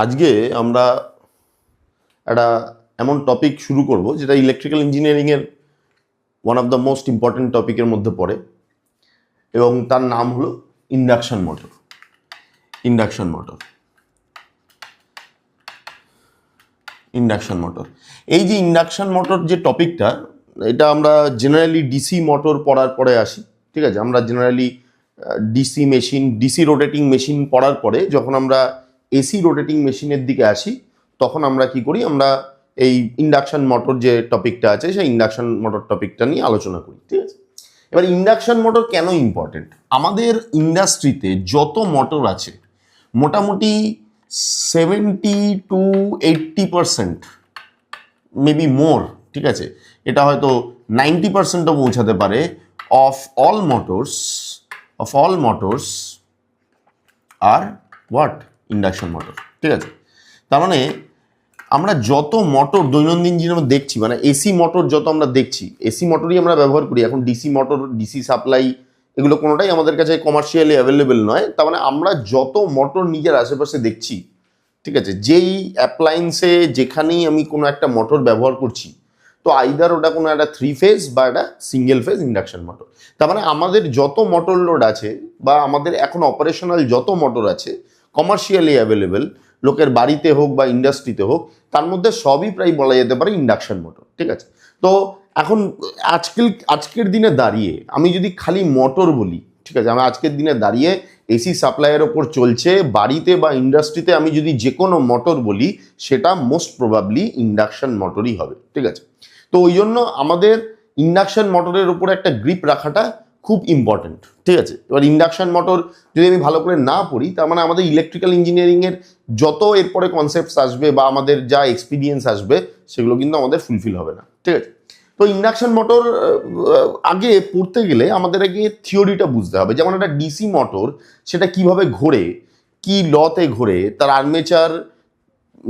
আজকে আমরা একটা এমন টপিক শুরু করব যেটা ইলেকট্রিক্যাল ইঞ্জিনিয়ারিংয়ের one of the most important টপিকের মধ্যে পড়ে এবং তার নাম হলো induction motor. Induction motor induction motor এই যে ইন্ডাকশন মোটর যে টপিকটা, এটা আমরা জেনারেলি ডিসি মোটর পড়ার পরে আসি। ঠিক আছে, আমরা generally DC machine, DC rotating machine পড়ার পরে যখন আমরা এসি রোটেটিং মেশিনের দিকে আসি তখন আমরা কি করি, আমরা এই ইন্ডাকশন মোটর যে টপিকটা আছে সেই ইন্ডাকশন মোটর টপিকটা নিয়ে আলোচনা করি। ঠিক আছে, এবার ইন্ডাকশন মোটর কেন ইম্পর্টেন্ট? আমাদের ইন্ডাস্ট্রিতে যত মোটর আছে মোটামুটি 70-80%, মেবি মোর, ঠিক আছে, এটা হয়তো 90%ও পৌঁছাতে পারে, অফ অল মোটরস আর হোয়াট? Induction motor. ঠিক আছে, তার মানে আমরা যত মোটর দৈনন্দিন জীবনে দেখছি, মানে এসি মোটর যত আমরা দেখছি, এসি মোটরই আমরা ব্যবহার করি। এখন ডিসি মোটর, ডিসি সাপ্লাই, এগুলো কোনোটাই আমাদের কাছে কমার্শিয়ালি অ্যাভেলেবেল নয়। তার মানে আমরা যত মোটর নিজের আশেপাশে দেখছি, ঠিক আছে, যেই অ্যাপ্লায়েন্সে যেখানেই আমি কোনো একটা মোটর ব্যবহার করছি, তো আইদার ওটা কোনো একটা 3 ফেজ বা একটা সিঙ্গেল ফেজ ইন্ডাকশন মোটর। তার মানে আমাদের যত মোটর লোড আছে বা আমাদের এখন অপারেশনাল যত মোটর আছে কমার্শিয়ালি অ্যাভেলেবেল, লোকের বাড়িতে হোক বা ইন্ডাস্ট্রিতে হোক, তার মধ্যে সবই প্রায় বলা যেতে পারে ইন্ডাকশন মোটর। ঠিক আছে, তো এখন আজকের দিনে দাঁড়িয়ে আমি যদি খালি মোটর বলি, ঠিক আছে, আমি আজকের দিনে দাঁড়িয়ে এসি সাপ্লাইয়ের ওপর চলছে বাড়িতে বা ইন্ডাস্ট্রিতে, আমি যদি যে কোনো মোটর বলি সেটা মোস্ট প্রবাবলি ইন্ডাকশন মোটরই হবে। ঠিক আছে, তো ওই জন্য আমাদের ইন্ডাকশন মোটরের উপর একটা গ্রিপ রাখাটা খুব ইম্পর্টেন্ট। ঠিক আছে, এবার ইন্ডাকশন মোটর যদি আমি ভালো করে না পড়ি, তার মানে আমাদের ইলেকট্রিক্যাল ইঞ্জিনিয়ারিংয়ের যত এরপরে কনসেপ্টস আসবে বা আমাদের যা এক্সপিরিয়েন্স আসবে সেগুলো কিন্তু আমাদের ফুলফিল হবে না। ঠিক আছে, তো ইন্ডাকশন মোটর আগে পড়তে গেলে আমাদের আগে থিওরিটা বুঝতে হবে। যেমন একটা ডিসি মোটর, সেটা কিভাবে ঘোরে, কি লতে ঘোরে, তার আর্মেচার,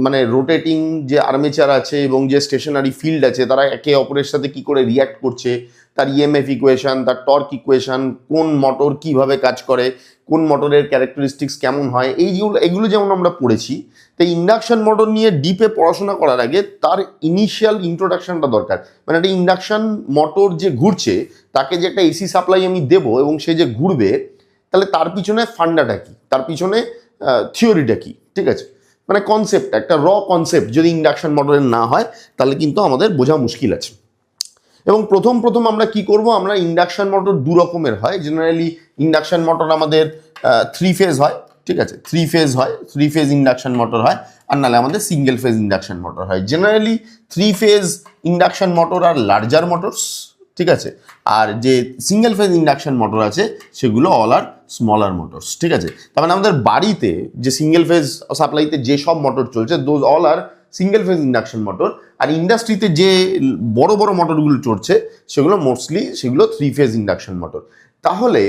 মানে রোটেটিং যে আর্মেচার আছে এবং যে স্টেশনারি ফিল্ড আছে, তারা একে অপরের সাথে কি করে রিয়াক্ট করছে, তার ইএমএফ ইকুয়েশন, তার টর্ক ইকুয়েশন, কোন মোটর কিভাবে কাজ করে, কোন মোটরের ক্যারেক্টারিস্টিক্স কেমন হয়, এগুলো যেমন আমরা পড়েছি। তো ইন্ডাকশন মোটর নিয়ে ডিপে পড়াশোনা করার আগে তার ইনিশিয়াল ইন্ট্রোডাকশনটা দরকার। মানে একটা ইন্ডাকশন মোটর যে ঘুরছে, তাকে যে একটা এসি সাপ্লাই আমি দেবো এবং সে যে ঘুরবে, তাহলে তার পিছনে ফান্ডাটা কি, তার পিছনে থিওরিটা কি। ঠিক আছে, মানে কনসেপ্ট, একটা কনসেপ্ট যদি ইন্ডাকশন মোটরের না হয় তাহলে কিন্তু আমাদের বোঝা মুশকিল আছে। এবং প্রথম আমরা কি করব, আমরা ইন্ডাকশন মোটর দু রকমের হয়। জেনারেলি ইন্ডাকশন মোটর আমাদের 3 ফেজ হয়। ঠিক আছে, 3 ফেজ হয়, 3 ফেজ ইন্ডাকশন মোটর হয়, আর নাহলে আমাদের সিঙ্গেল ফেজ ইন্ডাকশন মোটর হয়। Generally 3 phase induction motor are larger motors. ঠিক আছে, আর যে সিঙ্গেল ফেজ ইন্ডাকশন মোটর আছে সেগুলো অল আর স্মলার মোটরস। ঠিক আছে, তার মানে আমাদের বাড়িতে যে সিঙ্গেল ফেজ সাপ্লাইতে যে সব মোটর চলছে, those all are single phase induction motor. আর ইন্ডাস্ট্রিতে যে বড় বড় মোটরগুলো চলছে সেগুলো মোস্টলি 3 ফেজ ইন্ডাকশন মোটর। তাহলে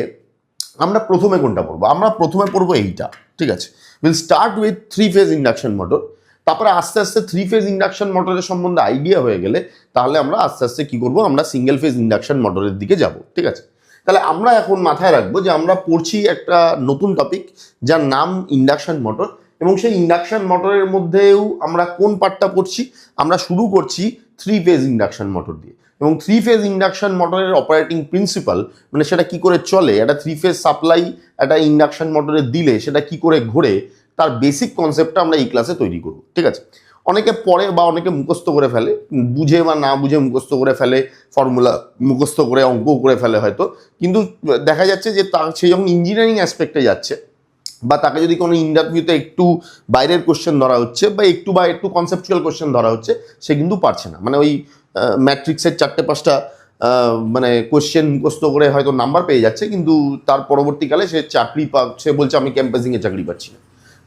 আমরা প্রথমে কোনটা পড়বো? আমরা প্রথমে পড়বো এইটা। ঠিক আছে, will start with 3 phase induction motor. তারপরে আস্তে আস্তে 3 ফেজ ইন্ডাকশন মোটরের সম্বন্ধে আইডিয়া হয়ে গেলে তাহলে আমরা আস্তে আস্তে কি করবো, আমরা সিঙ্গেল ফেজ ইন্ডাকশন মোটরের দিকে যাব। ঠিক আছে, তাহলে আমরা এখন মাথায় রাখবো যে আমরা পড়ছি একটা নতুন টপিক যার নাম ইন্ডাকশন মোটর। এবং সেই ইন্ডাকশন মোটরের মধ্যেও আমরা কোন পার্টটা পড়ছি, আমরা শুরু করছি 3 ফেজ ইন্ডাকশন মোটর দিয়ে। এবং 3 ফেজ ইন্ডাকশন মোটরের অপারেটিং প্রিন্সিপাল, মানে সেটা কি করে চলে, একটা 3 ফেজ সাপ্লাই একটা ইন্ডাকশন মোটরে দিলে সেটা কি করে ঘোরে, তার বেসিক কনসেপ্টটা আমরা এই ক্লাসে তৈরি করব। ঠিক আছে, অনেকে পড়ে বা অনেকে মুখস্থ করে ফেলে, বুঝে বা না বুঝে মুখস্থ করে ফেলে, ফর্মুলা মুখস্থ করে অঙ্ক করে ফেলে হয়তো, কিন্তু দেখা যাচ্ছে যে সে যখন ইঞ্জিনিয়ারিং অ্যাসপেক্টে যাচ্ছে বা তাকে যদি কোনো ইন্টারভিউতে একটু বাইরের কোশ্চেন ধরা হচ্ছে বা একটু কনসেপচুয়াল কোশ্চেন ধরা হচ্ছে, সে কিন্তু পারছে না। মানে ওই ম্যাট্রিক্সের 4-5টা মানে কোশ্চেন মুখস্থ করে হয়তো নাম্বার পেয়ে যাচ্ছে, কিন্তু তার পরবর্তীকালে সে সে বলছে আমি ক্যাম্পাসিংয়ে চাকরি পাচ্ছি না,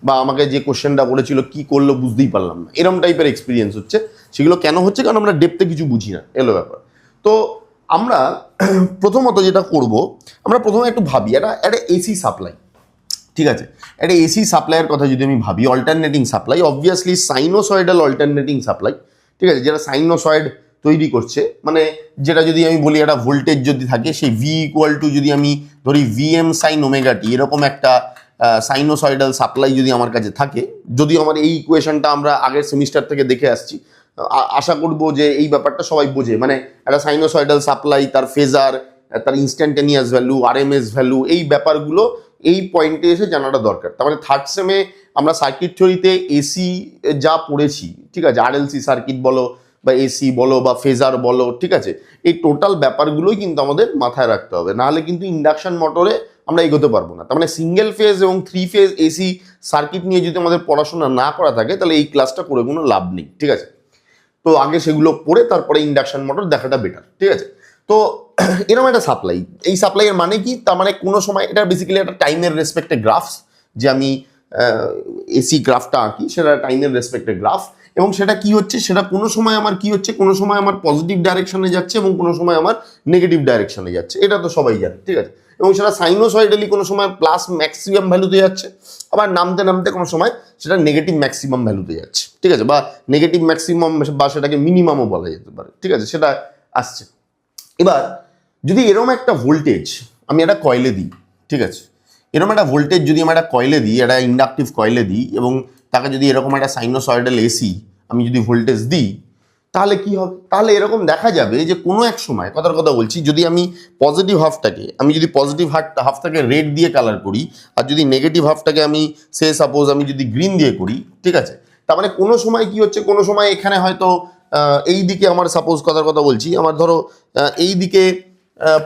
বা আমাকে যে কোশ্চেনটা বলেছিল কি করলো বুঝতেই পারলাম না, এরম টাইপের এক্সপিরিয়েন্স হচ্ছে। সেগুলো কেন হচ্ছে? কারণ আমরা ডেপথে কিছু বুঝি না, এলো ব্যাপার। তো আমরা প্রথমত যেটা করব, আমরা প্রথমে একটু ভাবি একটা এসি সাপ্লাই। ঠিক আছে, একটা এসি সাপ্লাইয়ের কথা যদি আমি ভাবি, alternating supply, obviously sinusoidal alternating supply. ঠিক আছে, যেটা সাইনোসয়েড তৈরি করছে, মানে যেটা যদি আমি বলি একটা ভোল্টেজ যদি থাকে, সেই ভি ইকুয়াল টু যদি আমি ধরি ভিএম সাইন ওমেগা টি, এরকম একটা সাইনোসয়েডাল সাপ্লাই যদি আমার কাছে থাকে, যদিও আমার এই ইকুয়েশনটা আমরা আগের সেমিস্টার থেকে দেখে আসছি, আশা করবো যে এই ব্যাপারটা সবাই বোঝে। মানে একটা সাইনোসয়েডাল সাপ্লাই, তার ফেজার, তার ইনস্ট্যান্টেনিয়াস ভ্যালু, আরএমএস ভ্যালু, এই ব্যাপারগুলো এই পয়েন্টে এসে জানাটা দরকার। তার মানে থার্ড সেমে আমরা সার্কিট থিওরিতে এসি যা পড়েছি, ঠিক আছে, আরএলসি সার্কিট বলো বা এসি বলো বা ফেজার বলো, ঠিক আছে, এই টোটাল ব্যাপারগুলোই কিন্তু আমাদের মাথায় রাখতে হবে, নাহলে কিন্তু ইন্ডাকশন মোটরে আমরা এগোতে পারবো না। তার মানে সিঙ্গেল ফেজ এবং 3 ফেজ এসি সার্কিট নিয়ে যদি আমাদের পড়াশোনা না করা থাকে, তাহলে এই ক্লাসটা করে কোনো লাভ নেই, ঠিক আছে। তো আগে সেগুলো পড়ে তারপরে ইন্ডাকশন মোটর দেখাটা বেটার, ঠিক আছে। তো এরকম একটা সাপ্লাই, এই সাপ্লাইয়ের মানে কি, তার মানে কোনো সময় এটা বেসিক্যালি একটা টাইমের রেসপেক্টে গ্রাফস, যে আমি এসি গ্রাফটা আঁকি, সেটা টাইমের রেসপেক্টে গ্রাফ, এবং সেটা কি হচ্ছে, সেটা কোনো সময় আমার কি হচ্ছে, কোনো সময় আমার পজিটিভ ডাইরেকশনে যাচ্ছে এবং কোনো সময় আমার নেগেটিভ ডাইরেকশনে যাচ্ছে, এটা তো সবাই জানে, ঠিক আছে। এবং সেটা সাইনোসয়েডালি কোনো সময় প্লাস ম্যাক্সিমাম ভ্যালুতে যাচ্ছে, আবার নামতে নামতে কোনো সময় সেটা নেগেটিভ ম্যাক্সিমাম ভ্যালুতে যাচ্ছে, ঠিক আছে, বা নেগেটিভ ম্যাক্সিমাম বা সেটাকে মিনিমামও বলা যেতে পারে, ঠিক আছে, সেটা আসছে। এবার যদি এরকম একটা ভোল্টেজ আমি একটা কয়েলে দিই, ঠিক আছে, এরকম একটা ভোল্টেজ যদি আমি একটা কয়েলে দিই, একটা ইন্ডাকটিভ কয়েলে দিই, এবং তাকে যদি এরকম একটা সাইনোসয়েডাল এসি আমি যদি ভোল্টেজ দিই, তাহলে কি হবে, তাহলে এরকম দেখা যাবে যে কোনো এক সময়, কথার কথা বলছি, যদি আমি পজিটিভ হাফটাকে, আমি যদি পজিটিভ হাফটাকে রেড দিয়ে কালার করি, আর যদি নেগেটিভ হাফটাকে আমি সে সাপোজ আমি যদি গ্রিন দিয়ে করি, ঠিক আছে, তার মানে কোনো সময় কি হচ্ছে, কোনো সময় এখানে হয়তো এই দিকে আমার সাপোজ কথার কথা বলছি, আমার ধরো এই দিকে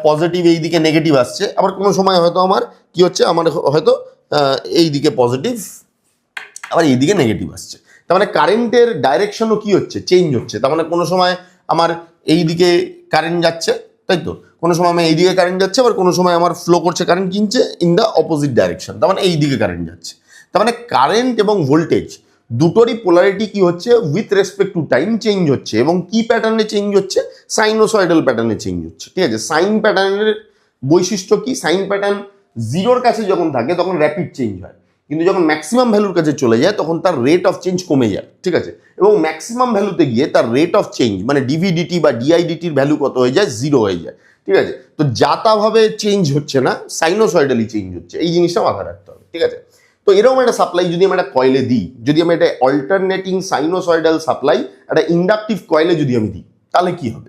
পজিটিভ, এই দিকে নেগেটিভ আসছে, আবার কোনো সময় হয়তো আমার কি হচ্ছে, আমার হয়তো এই দিকে পজিটিভ, আবার এই দিকে নেগেটিভ আসছে। তার মানে কারেন্টের ডাইরেকশনও কি হচ্ছে, চেঞ্জ হচ্ছে। তার মানে কোনো সময় আমার এই দিকে কারেন্ট যাচ্ছে, তাই তো, কোনো সময় আমার এই দিকে কারেন্ট যাচ্ছে, আবার কোনো সময় আমার ফ্লো করছে কারেন্ট কিনছে ইন দ্য অপোজিট ডাইরেকশন, তার মানে এই দিকে কারেন্ট যাচ্ছে। তার মানে কারেন্ট এবং ভোল্টেজ দুটোরই পোলারিটি কি হচ্ছে, with respect to time change হচ্ছে, এবং কি প্যাটার্নে চেঞ্জ হচ্ছে, সাইনোসয়েডাল প্যাটার্নে চেঞ্জ হচ্ছে, ঠিক আছে। সাইন প্যাটার্নের বৈশিষ্ট্য কি, সাইন প্যাটার্ন জিরোর কাছে যখন থাকে তখন র্যাপিড চেঞ্জ হয়, কিন্তু যখন ম্যাক্সিমাম ভ্যালুর কাছে চলে যায় তখন তার রেট অফ চেঞ্জ কমে যায়, ঠিক আছে, এবং ম্যাক্সিমাম ভ্যালুতে গিয়ে তার রেট অফ চেঞ্জ মানে ডিভিডিটি বা ডিআইডিটির ভ্যালু কত হয়ে যায়, জিরো হয়ে যায়, ঠিক আছে। তো যাতাভাবে চেঞ্জ হচ্ছে না, সাইনোসয়েডালি চেঞ্জ হচ্ছে, এই জিনিসটা মাথায় রাখতে হবে, ঠিক আছে। তো এরকম একটা সাপ্লাই যদি আমি একটা কয়েলে দিই, যদি আমি একটা অল্টারনেটিং সাইনোসয়েডাল সাপ্লাই একটা ইন্ডাকটিভ কয়েলে যদি আমি দিই, তাহলে কি হবে,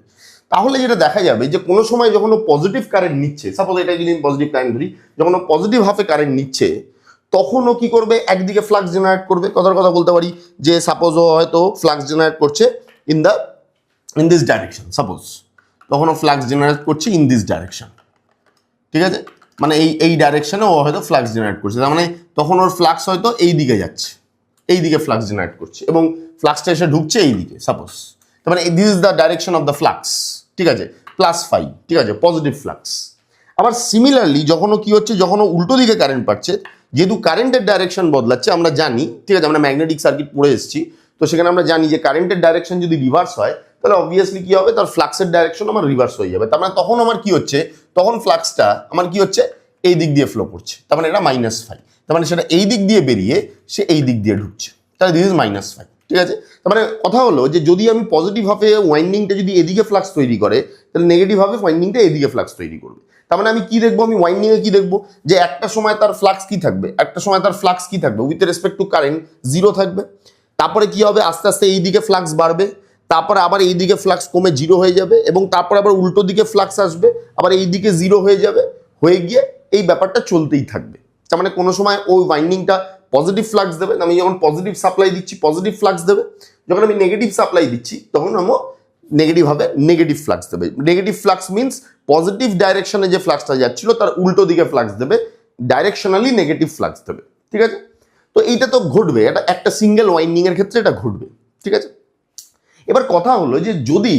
তাহলে যেটা দেখা যাবে যে কোনো সময় যখন ও পজিটিভ কারেন্ট নিচ্ছে, সাপোজ এটা যদি আমি পজিটিভ কারেন্ট ধরি, যখন ও পজিটিভ হাফে কারেন্ট নিচ্ছে, তখন ও কি করবে, একদিকে ফ্লাক্স জেনারেট করবে, কথার কথা বলতে পারি যে সাপোজ ও হয়তো ফ্লাক্স জেনারেট করছে ইন দিস ডাইরেকশন, সাপোজ তখন ও ফ্লাক্স জেনারেট করছে ইন দিস ডাইরেকশন, ঠিক আছে, মানে এই ডাইরেকশনে ও হয়তো ফ্লাক্স জেনারেট করছে, তার মানে তখন ওর ফ্লাক্স হয়তো এই দিকে যাচ্ছে, এই দিকে ফ্লাক্স জেনারেট করছে, এবং ফ্লাক্সটা এসে ঢুকছে এই দিকে সাপোজ, তার মানে this is the direction of the flux, ঠিক আছে, +5, ঠিক আছে, পজিটিভ ফ্লাক্স। আবার সিমিলারলি যখনও কি হচ্ছে, যখন উল্টো দিকে কারেন্ট পাচ্ছে, যেহেতু কারেন্টের ডাইরেকশন বদলাচ্ছে আমরা জানি, ঠিক আছে, আমরা ম্যাগনেটিক সার্কিট পড়ে এসেছি, তো সেখানে আমরা জানি যে কারেন্টের ডাইরেকশন যদি রিভার্স হয়, তাহলে অবভিয়াসলি কি হবে, তার ফ্লাক্সের ডাইরেকশন আমার রিভার্স হয়ে যাবে, তার মানে তখন আমার কি হচ্ছে, তখন ফ্লাক্সটা আমার কি হচ্ছে, এই দিক দিয়ে ফ্লো করছে, তার মানে এটা -5, তার মানে সেটা এই দিক দিয়ে বেরিয়ে সে এই দিক দিয়ে ঢুকছে, তাহলে দিস ইজ -5, ঠিক আছে। তার মানে কথা হলো যে যদি আমি পজিটিভ ভাবে ওয়াইন্ডিংটা যদি এদিকে ফ্লাক্স তৈরি করে, তাহলে নেগেটিভ ভাবে ওয়াইন্ডিংটা এদিকে ফ্লাক্স তৈরি করবে। তার মানে আমি কি দেখবো, আমি ওয়াইন্ডিংয়ে কি দেখবো, যে একটা সময় তার ফ্লাক্স কি থাকবে, একটা সময় তার ফ্লাক্স কি থাকবে, with respect to current zero থাকবে, তারপরে কি হবে, আস্তে আস্তে এই দিকে ফ্লাক্স বাড়বে, তারপরে আবার এই দিকে ফ্লাক্স কমে জিরো হয়ে যাবে, এবং তারপরে আবার উল্টো দিকে ফ্লাক্স আসবে, আবার এই দিকে জিরো হয়ে যাবে, হয়ে গিয়ে এই ব্যাপারটা চলতেই থাকবে। তার মানে কোনো সময় ওই ওয়াইন্ডিংটা পজিটিভ ফ্লাক্স দেবে, আমি যখন পজিটিভ সাপ্লাই দিচ্ছি পজিটিভ ফ্লাক্স দেবে, যখন আমি নেগেটিভ সাপ্লাই দিচ্ছি তখন আমার নেগেটিভ হবে, নেগেটিভ ফ্লাক্স দেবে। নেগেটিভ ফ্লাক্স মিনস পজিটিভ ডাইরেকশনে যে ফ্লাক্সটা যাচ্ছিল তার উল্টো দিকে ফ্লাক্স দেবে, ডাইরেকশনালি নেগেটিভ ফ্লাক্স দেবে, ঠিক আছে। তো এইটা তো ঘটবে, এটা একটা সিঙ্গেল ওয়াইন্ডিং এর ক্ষেত্রে এটা ঘটবে, ঠিক আছে। এবার কথা হলো যে যদি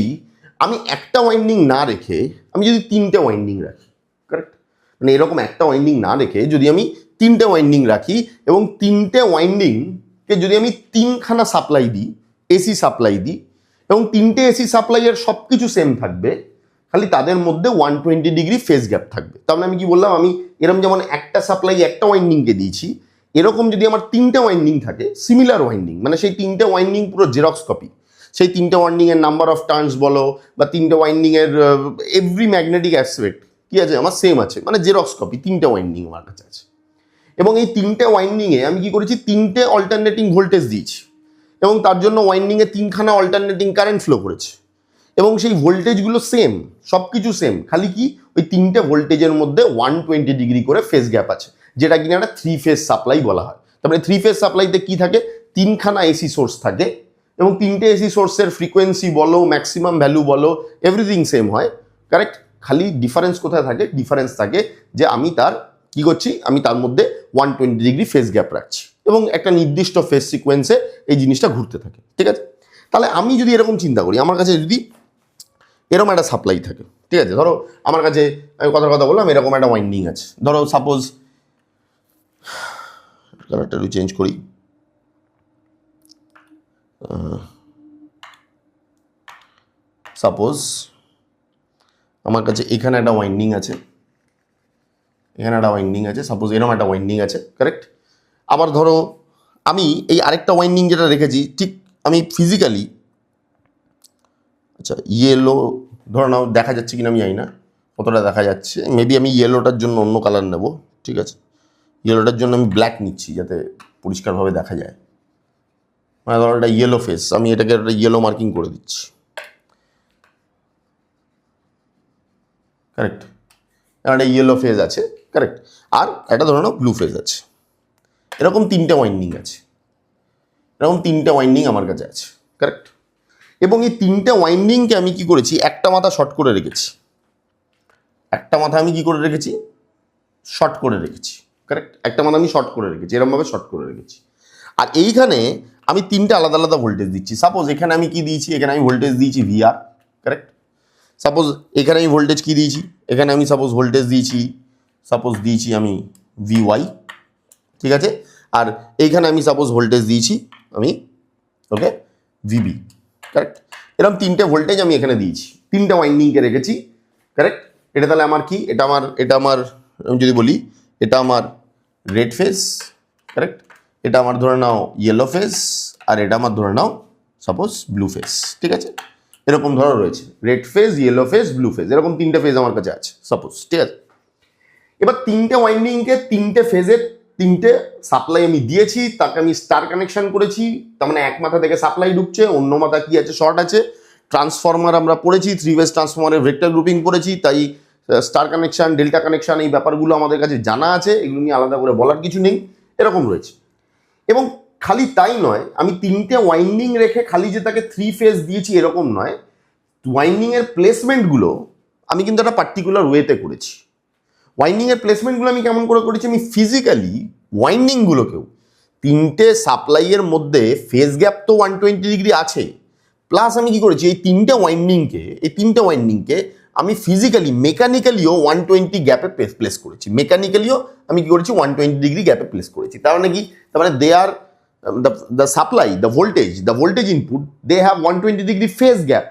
আমি একটা ওয়াইন্ডিং না রেখে আমি যদি 3টে ওয়াইন্ডিং রাখি, কারেক্ট, মানে এরকম একটা ওয়াইন্ডিং না রেখে যদি আমি 3টে ওয়াইন্ডিং রাখি, এবং 3টে ওয়াইন্ডিংকে যদি আমি 3খানা সাপ্লাই দিই, এসি সাপ্লাই দিই, এবং 3টে এসি সাপ্লাইয়ের সব কিছু সেম থাকবে, খালি তাদের মধ্যে 120 ডিগ্রি ফেজ গ্যাপ থাকবে। তার মানে আমি কি বললাম, আমি এরকম যেমন একটা সাপ্লাই একটা ওয়াইন্ডিংকে দিয়েছি, এরকম যদি আমার 3টে ওয়াইন্ডিং থাকে সিমিলার ওয়াইন্ডিং, মানে সেই 3টে ওয়াইন্ডিং পুরো জেরক্স কপি, সেই 3টে ওয়াইন্ডিং এর নাম্বার অফ টার্নস বলো বা 3টে ওয়াইন্ডিং এর এভরি ম্যাগনেটিক অ্যাসপেক্ট কি আছে আমার সেম আছে, মানে জেরক্স কপি 3টে ওয়াইন্ডিং আমার কাছে আছে। এবং এই তিনটে ওয়াইন্ডিংয়ে আমি কি করেছি, তিনটে অল্টারনেটিং ভোল্টেজ দিয়েছি এবং তার জন্য ওয়াইন্ডিংয়ে তিনখানা অল্টারনেটিং কারেন্ট ফ্লো করেছে এবং সেই ভোল্টেজগুলো সেম, সব কিছু সেম, খালি কি ওই তিনটে ভোল্টেজের মধ্যে 120 ডিগ্রি করে ফেজ গ্যাপ আছে, যেটা কিনা একটা 3 ফেজ সাপ্লাই বলা হয়। তারপরে 3 ফেজ সাপ্লাইতে কি থাকে, তিনখানা এসি সোর্স থাকে এবং তিনটে এসি সোর্সের ফ্রিকোয়েন্সি বলো, ম্যাক্সিমাম ভ্যালু বলো, এভরিথিং সেম হয়, কারেক্ট। খালি ডিফারেন্স কোথায় থাকে, ডিফারেন্স থাকে যে আমি তার কি করছি, আমি তার মধ্যে 120 ডিগ্রি ফেজ গ্যাপ রাখছি এবং একটা নির্দিষ্ট ফেজ সিকোয়েন্সে এই জিনিসটা ঘুরতে থাকে, ঠিক আছে। তাহলে আমি যদি এরকম চিন্তা করি, আমার কাছে যদি এরকম একটা সাপ্লাই থাকে, ঠিক আছে, ধরো আমার কাছে, আমি কথার কথা বললাম, এরকম একটা ওয়াইন্ডিং আছে, ধরো সাপোজ কালারটা একটু চেঞ্জ করি, সাপোজ আমার কাছে এখানে একটা ওয়াইন্ডিং আছে, এখানে একটা ওয়াইন্ডিং আছে, সাপোজ এরকম একটা ওয়াইন্ডিং আছে, কারেক্ট। আবার ধরো আমি এই আরেকটা ওয়াইন্ডিং যেটা রেখেছি, ঠিক আমি ফিজিক্যালি, আচ্ছা ইয়েলো ধরো নাও, দেখা যাচ্ছে কিনা আমি জানি না, কতটা দেখা যাচ্ছে, মেবি আমি ইয়েলোটার জন্য অন্য কালার নেব, ঠিক আছে, ইয়েলোটার জন্য আমি ব্ল্যাক নিচ্ছি যাতে পরিষ্কারভাবে দেখা যায়, মানে ধরো একটা ইয়েলো ফেস, আমি এটাকে একটা ইয়েলো মার্কিং করে দিচ্ছি, কারেক্ট, একটা ইয়েলো ফেজ আছে, কারেক্ট, আর একটা ধরো না ব্লু ফেজ আছে, এরকম তিনটে ওয়াইন্ডিং আছে, এরকম তিনটে ওয়াইন্ডিং আমার কাছে আছে, কারেক্ট। এবং এই তিনটে ওয়াইন্ডিংকে আমি কি করেছি, একটা মাথা শর্ট করে রেখেছি, একটা মাথা আমি কি করে রেখেছি, শর্ট করে রেখেছি, কারেক্ট, একটা মাথা আমি শর্ট করে রেখেছি, এরকমভাবে শর্ট করে রেখেছি। আর এইখানে আমি তিনটে আলাদা আলাদা ভোল্টেজ দিচ্ছি, সাপোজ এখানে আমি কি দিয়েছি, এখানে আমি ভোল্টেজ দিয়েছি VR, কারেক্ট। সাপোজ এখানে আমি ভোল্টেজ কি দিয়েছি, এখানে আমি সাপোজ ভোল্টেজ দিয়েছি, সাপোজ দিয়েছি আমি VY, ঠিক আছে। আর এইখানে আমি সাপোজ ভোল্টেজ দিয়েছি আমি, ওকে, VB, কারেক্ট। এরকম তিনটে ভোল্টেজ আমি এখানে দিয়েছি, তিনটে ওয়াইন্ডিংকে রেখেছি, কারেক্ট। এটা তাহলে আমার কি, এটা আমার আমি যদি বলি, এটা আমার রেড ফেজ, কারেক্ট, এটা আমার ধরে নাও ইয়েলো ফেজ, আর এটা আমার ধরে নাও সাপোজ ব্লু ফেজ, ঠিক আছে। এরকম ধরো রয়েছে red phase, yellow phase, blue phase, এরকম তিনটে ফেজ আমার কাছে আছে সাপোজ, ঠিক আছে। এবার তিনটে ওয়াইন্ডিংকে তিনটে ফেজের তিনটে সাপ্লাই আমি দিয়েছি, তাকে আমি স্টার কানেকশন করেছি, তার মানে এক মাথা থেকে সাপ্লাই ঢুকছে, অন্য মাথা কি আছে, শর্ট আছে। ট্রান্সফরমার আমরা পড়েছি, 3 ফেজ ট্রান্সফরমারের ভেক্টর গ্রুপিং পড়েছি, তাই স্টার কানেকশন, ডেল্টা কানেকশন, এই ব্যাপারগুলো আমাদের কাছে জানা আছে, এগুলো নিয়ে আলাদা করে বলার কিছু নেই, এরকম রয়েছে। এবং খালি তাই নয়, আমি তিনটে ওয়াইন্ডিং রেখে খালি যে তাকে 3 ফেজ দিয়েছি এরকম নয়, ওয়াইন্ডিংয়ের প্লেসমেন্টগুলো আমি কিন্তু একটা পার্টিকুলার ওয়েতে করেছি। ওয়াইন্ডিংয়ের প্লেসমেন্টগুলো আমি কেমন করে করেছি, আমি ফিজিক্যালি ওয়াইন্ডিংগুলোকেও তিনটে সাপ্লাইয়ের মধ্যে ফেজ গ্যাপ তো 120 ডিগ্রি আছে, প্লাস আমি কি করেছি, এই তিনটে ওয়াইন্ডিংকে আমি ফিজিক্যালি মেকানিক্যালিও 120 গ্যাপে প্লেস করেছি, মেকানিক্যালিও আমি কি করেছি 120 ডিগ্রি গ্যাপে প্লেস করেছি। তার মানে কি, তার মানে they are the supply, the voltage input, they have 120 degree phase gap.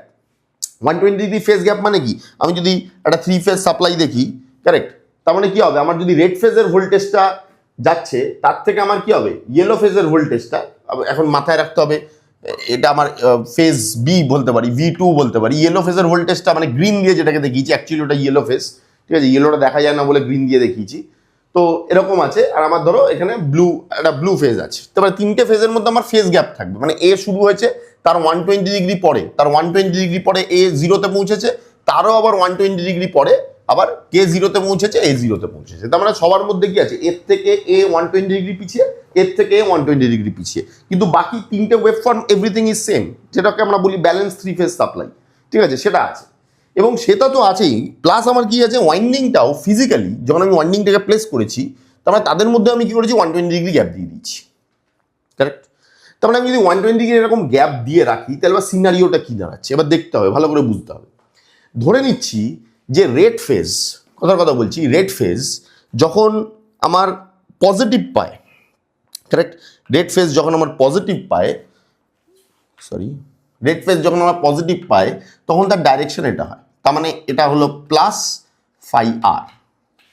120 degree phase gap মানে কি, আমি যদি একটা 3 ফেজ সাপ্লাই দেখি, কারেক্ট, তার মানে কি হবে, আমার যদি রেড ফেজের ভোল্টেজটা যাচ্ছে, তার থেকে আমার কি হবে, ইয়েলো ফেজের ভোল্টেজটা, এখন মাথায় রাখতে হবে, এটা আমার ফেজ বি বলতে পারি, V2 বলতে পারি, ইয়েলো ফেজের ভোল্টেজটা মানে গ্রিন দিয়ে যেটাকে দেখিয়েছি, অ্যাকচুয়ালি ওটা ইয়েলো ফেজ, ঠিক আছে, ইয়েলোটা দেখা যায় না বলে গ্রিন দিয়ে দেখিয়েছি, তো এরকম আছে। আর আমার ধরো এখানে একটা ব্লু ফেজ আছে, তারপরে তিনটে ফেজের মধ্যে আমার ফেজ গ্যাপ থাকবে, মানে এ শুরু হয়েছে, তার 120 ডিগ্রি পরে, এ 0-তে পৌঁছেছে, তারও আবার 120 ডিগ্রি পরে আবার কে 0-তে পৌঁছেছে, এ 0-তে পৌঁছেছে, তার মানে সবার মধ্যে কি আছে, এর থেকে এ 120 ডিগ্রি পিছিয়ে, এর থেকে এ 120 ডিগ্রি পিছিয়ে, কিন্তু বাকি তিনটে wave form everything is same, যেটাকে আমরা বলি ব্যালেন্স 3 ফেজ সাপ্লাই, ঠিক আছে, সেটা আছে। এবং সেটা তো আছেই, প্লাস আমার কি আছে, ওয়াইন্ডিংটাও ফিজিক্যালি যখন আমি ওয়াইন্ডিংটাকে প্লেস করেছি, তার মানে তাদের মধ্যে আমি কি করেছি, 120 ডিগ্রি গ্যাপ দিয়ে দিচ্ছি, কারেক্ট। তার মানে আমি যদি 120 ডিগ্রি এরকম গ্যাপ দিয়ে রাখি, তাহলে এবার সিনারিওটা কি দাঁড়াচ্ছে, এবার দেখতে হবে, ভালো করে বুঝতে হবে। ধরে নিচ্ছি যে রেড ফেজ, কথার কথা বলছি, রেড ফেজ যখন আমার পজিটিভ পায়, কারেক্ট, রেড ফেজ যখন আমার পজিটিভ পায়, তখন তার ডাইরেকশন এটা হয়, তার মানে এটা হলো +φr,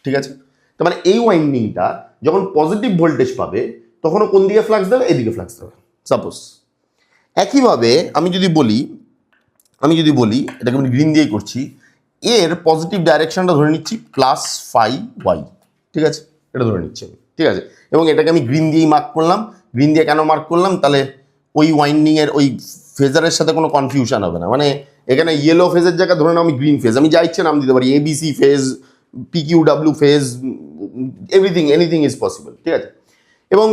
ঠিক আছে। তার মানে এই ওয়াইন্ডিংটা যখন পজিটিভ ভোল্টেজ পাবে, তখনও কোন দিকে ফ্লাক্স দেবে, এদিকে ফ্লাক্স দেবে, সাপোজ। একইভাবে আমি যদি বলি এটাকে আমি গ্রিন দিয়েই করছি, এর পজিটিভ ডাইরেকশনটা ধরে নিচ্ছি +φy, ঠিক আছে, এটা ধরে নিচ্ছি আমি, ঠিক আছে, এবং এটাকে আমি গ্রিন দিয়েই মার্ক করলাম। গ্রিন দিয়ে কেন মার্ক করলাম, তাহলে ওই ওয়াইন্ডিংয়ের ওই ফেজারের সাথে কোনো কনফিউশন হবে না। মানে এখানে ইয়েলো ফেজের জায়গায় ধরে নাও আমি গ্রিন ফেজ, আমি যা ইচ্ছে নাম দিতে পারি, ABC phase, PQW phase, anything is possible, ঠিক আছে। এবং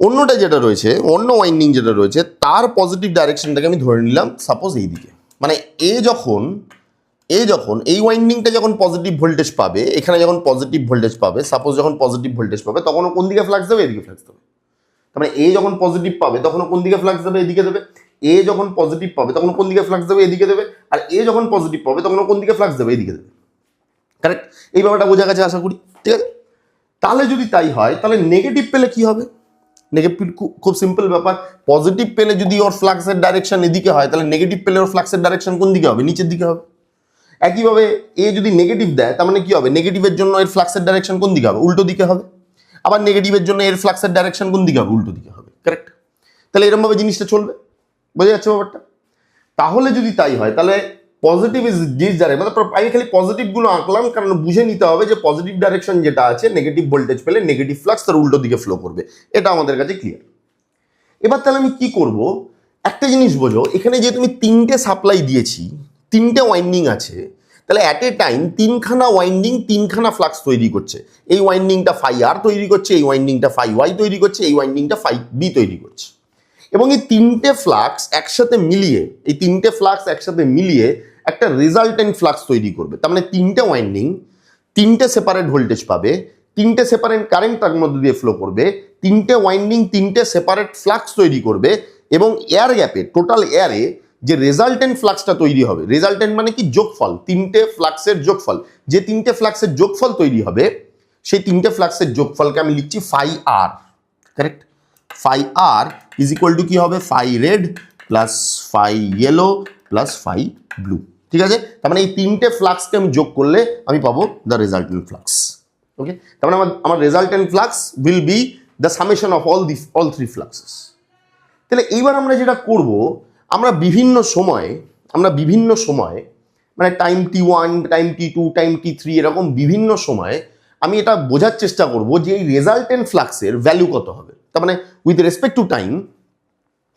অন্যটা যেটা রয়েছে, অন্য ওয়াইন্ডিং যেটা রয়েছে, তার পজিটিভ ডাইরেকশনটাকে আমি ধরে নিলাম সাপোজ এই দিকে। মানে এ যখন এই ওয়াইন্ডিংটা যখন পজিটিভ ভোল্টেজ পাবে, এখানে যখন পজিটিভ ভোল্টেজ পাবে, সাপোজ যখন পজিটিভ ভোল্টেজ পাবে, তখনও কোন দিকে ফ্লাক্স দেবে? এদিকে ফ্লাক্স দেবে। তার মানে এ যখন পজিটিভ পাবে তখন কোন দিকে ফ্লাক্স দেবে? এদিকে দেবে। এ যখন পজিটিভ পাবে তখন কোন দিকে ফ্লাক্স দেবে? এদিকে দেবে। আর এ যখন পজিটিভ পাবে তখন কোন দিকে ফ্লাক্স দেবে? এদিকে দেবে। কারেক্ট? এই ব্যাপারটা বোঝা গেছে আশা করি, ঠিক আছে। তাহলে যদি তাই হয়, তাহলে নেগেটিভ পেলে কি হবে? নেগেটিভ খুব সিম্পল ব্যাপার, পজিটিভ পেলে যদি ওর ফ্লাক্সের ডাইরেকশন এদিকে হয়, তাহলে নেগেটিভ পেলে ওর ফ্লাক্সের ডাইরেকশন কোন দিকে হবে? নিচের দিকে হবে। একইভাবে এ যদি নেগেটিভ দেয়, তার মানে কি হবে? নেগেটিভের জন্য এর ফ্লাক্সের ডাইরেকশন কোন দিকে হবে? উল্টো দিকে হবে। আবার নেগেটিভের জন্য এর ফ্লাক্সের ডাইরেকশন কোন দিকে হবে? উল্টো দিকে হবে। কারেক্ট? তাহলে এরকম ভাবে জিনিসটা চলবে, বোঝা যাচ্ছে ব্যাপারটা? তাহলে যদি তাই হয়, তাহলে পজিটিভ ইজ ডিসডাইরেক্ট, মানে আমি খালি পজিটিভ গুলো আঁকলাম কারণ বুঝে নিতে হবে যে পজিটিভ ডাইরেকশন যেটা আছে, নেগেটিভ ভোল্টেজ পেলে নেগেটিভ ফ্লাক্স তার উল্টো দিকে ফ্লো করবে, এটা আমাদের কাছে ক্লিয়ার। এবার তাহলে আমি কি করব? একটা জিনিস বোঝো, এখানে যে তুমি তিনটে সাপ্লাই দিয়েছি, তিনটে ওয়াইন্ডিং আছে, তাহলে অ্যাট এ টাইম তিনখানা ওয়াইন্ডিং তিনখানা ফ্লাক্স তৈরি করছে। এই ওয়াইন্ডিংটা ফাই আর তৈরি করছে, এই ওয়াইন্ডিংটা ফাই ওয়াই তৈরি করছে, এই ওয়াইন্ডিংটা ফাই বি তৈরি করছে। এবং এই তিনটে ফ্লাক্স একসাথে মিলিয়ে একটা রেজাল্টেন্ট ফ্লাক্স তৈরি করবে। তার মানে তিনটে ওয়াইন্ডিং তিনটে সেপারেট ভোল্টেজ পাবে, তিনটে সেপারেট কারেন্ট তার মধ্যে দিয়ে ফ্লো করবে, তিনটে ওয়াইন্ডিং তিনটে সেপারেট ফ্লাক্স তৈরি করবে, এবং এয়ার গ্যাপে, টোটাল এয়ারে যে রেজাল্টেন্ট ফ্লাক্সটা তৈরি হবে, রেজাল্টেন্ট মানে কি? যোগফল, তিনটে ফ্লাক্সের যোগফল। যে তিনটে ফ্লাক্সের যোগফল তৈরি হবে, সেই তিনটে ফ্লাক্সের যোগফলকে আমি লিখছি phi R. Correct? Phi R is equal to কি হবে? Phi red plus phi yellow plus phi blue, ঠিক আছে। তার মানে এই তিনটে ফ্লাক্সকে আমি যোগ করলে আমি পাবো দ্য রেজাল্টেন্ট ফ্লাক্স। ওকে, তার মানে আমার resultant flux will be the summation of all three fluxes. তাহলে এইবার আমরা যেটা করব, আমরা বিভিন্ন সময় মানে time T1, time T2, time T3, এরকম বিভিন্ন সময়ে আমি এটা বোঝার চেষ্টা করব যে এই রেজাল্টেন্ট ফ্লাক্সের ভ্যালু কত হবে। তার মানে উইথ রেসপেক্ট টু টাইম,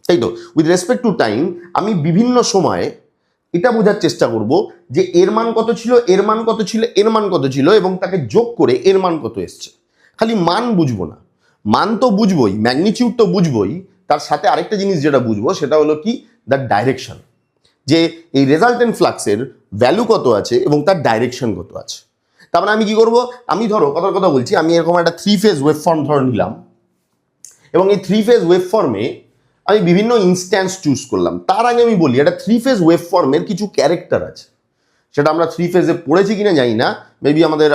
তাই তো, উইথ রেসপেক্ট টু টাইম আমি বিভিন্ন সময়ে এটা বোঝার চেষ্টা করব যে এর মান কত ছিল, এর মান কত ছিল, এর মান কত ছিল, এবং তাকে যোগ করে এর মান কত এসছে। খালি মান বুঝবো না, মান তো বুঝবোই, ম্যাগনিটিউড তো বুঝবোই, তার সাথে আরেকটা জিনিস যেটা বুঝবো সেটা হলো কি? দ্য ডাইরেকশন, যে এই রেজাল্টেন্ট ফ্লাক্সের ভ্যালু কত আছে এবং তার ডাইরেকশন কত আছে। তার মানে আমি কি করব? আমি ধরো কথার কথা বলছি, আমি এরকম একটা 3 ফেজ ওয়েভ ফর্ম ধরে নিলাম, এবং এই 3 ফেজ ওয়েভ ফর্মে আমি বিভিন্ন ইনস্ট্যান্স চুজ করলাম। তার আগে আমি বলি, একটা 3 ফেজ ওয়েভ ফর্মের কিছু ক্যারেক্টার আছে, সেটা আমরা 3 ফেজে পড়েছি কিনা জানি না, মেবি আমাদের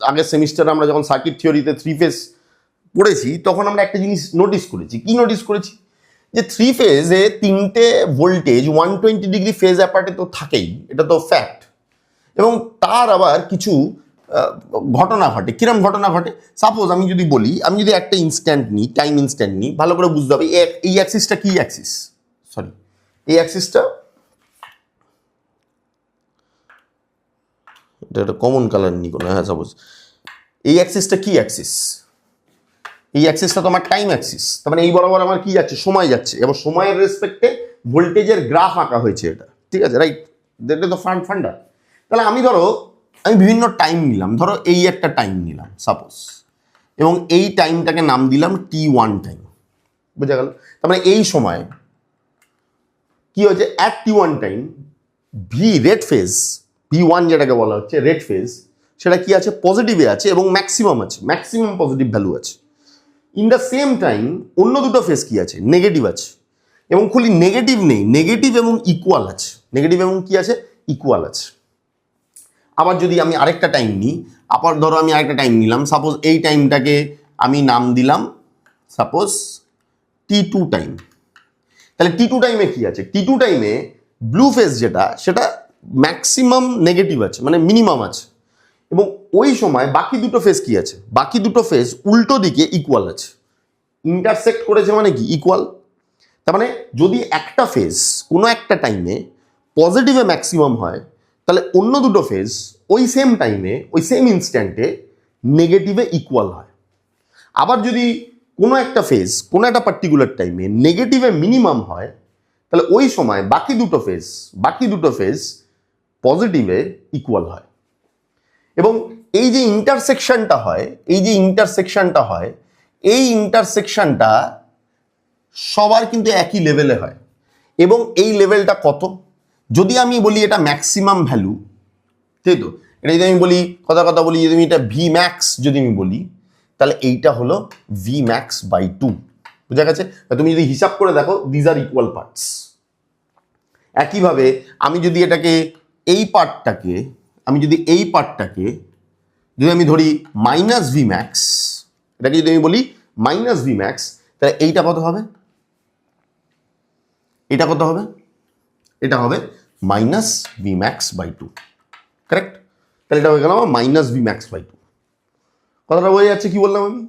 আগের সেমিস্টারে আমরা যখন সার্কিট থিওরিতে 3 ফেজ পড়েছি তখন আমরা একটা জিনিস নোটিস করেছি। কি নোটিস করেছি? যে 3 ফেজে তিনটে ভোল্টেজ 120 ডিগ্রি ফেজ অ্যাপার্টে তো থাকেই, এটা তো ফ্যাক্ট। এবং তার আবার কিছু ঘটনা ঘটে। কিরম ঘটনা ঘটে? সাপোজ আমি যদি বলি, আমি যদি একটা ইনস্ট্যান্ট নিই, টাইম ইনস্ট্যান্ট নিই, ভালো করে বুঝতে হবে এই অ্যাক্সিসটা কি অ্যাক্সিস, সরি এই অ্যাক্সিসটা, এটা একটা কমন কালার নিই কোনো, হ্যাঁ সাপোজ এই অ্যাক্সিসটা কি অ্যাক্সিস? এই অ্যাক্সিসটা তো আমার টাইম অ্যাক্সিস। তার মানে এই বরাবর আমার কি যাচ্ছে? সময় যাচ্ছে, এবং সময়ের রেসপেক্টে ভোল্টেজের গ্রাফ আঁকা হয়েছে এটা, ঠিক আছে, রাইট? এটা তো ফান্ডা। তাহলে আমি বিভিন্ন টাইম নিলাম, ধরো এই একটা টাইম নিলাম সাপোজ, এবং এই টাইমটাকে নাম দিলাম T1 টাইম, বুঝা গেল? তার মানে এই সময় কি হচ্ছে? At T1 time V red phase, V1 যেটাকে বলা হচ্ছে রেড ফেজ, সেটা কি আছে? পজিটিভে আছে, এবং ম্যাক্সিমাম আছে, ম্যাক্সিমাম পজিটিভ ভ্যালু আছে। ইন দ্য সেম টাইম অন্য দুটো ফেজ কি আছে? নেগেটিভ আছে, এবং খুলি নেগেটিভ নেই, নেগেটিভ এবং ইকুয়াল আছে, নেগেটিভ এবং কি আছে? ইকুয়াল আছে। আবার যদি আমি আরেকটা টাইম নিই, আবার ধরো আমি আরেকটা টাইম নিলাম, সাপোজ এই টাইমটাকে আমি নাম দিলাম সাপোজ T2 টাইম। তাহলে T2 টাইমে কি আছে? T2 টাইমে ব্লু ফেজ যেটা, সেটা ম্যাক্সিমাম নেগেটিভ আছে, মানে মিনিমাম আছে, এবং ওই সময় বাকি দুটো ফেজ কি আছে? বাকি দুটো ফেজ উল্টো দিকে ইকুয়াল আছে। ইন্টারসেক্ট করেছে মানে কি? ইকুয়াল। তার মানে যদি একটা ফেজ কোনো একটা টাইমে পজিটিভে ম্যাক্সিমাম হয়, তাহলে অন্য দুটো ফেজ ওই সেম টাইমে, ওই সেম ইনস্ট্যান্টে নেগেটিভে ইকুয়াল হয়। আবার যদি কোনো একটা ফেজ কোনো একটা পার্টিকুলার টাইমে নেগেটিভে মিনিমাম হয়, তাহলে ওই সময় বাকি দুটো ফেজ পজিটিভে ইকুয়াল হয়। এবং এই যে ইন্টারসেকশনটা হয় এই ইন্টারসেকশনটা সবার কিন্তু একই লেভেলে হয়। এবং এই লেভেলটা কত? যদি আমি বলি এটা ম্যাক্সিমাম ভ্যালু, তাই তো, এটা যদি আমি বলি কথা বলি, যদি আমি এটা ভি ম্যাক্স যদি আমি বলি, তাহলে এইটা হলো ভি ম্যাক্স বাই 2। বুঝা গেছে? তুমি যদি হিসাব করে দেখো, দিজ আর ইকুয়াল পার্টস। একইভাবে আমি যদি এটাকে এই পার্টটাকে যদি আমি ধরি মাইনাস ভি ম্যাক্স, এটাকে যদি আমি বলি মাইনাস ভি ম্যাক্স, তাহলে এইটা কত হবে? এটা হবে minus V max by 2। Correct? তাহলে এটা হয়ে গেল আমার মাইনাস ভি ম্যাক্স বাই 2। কথাটা বোঝা যাচ্ছে কি বললাম আমি?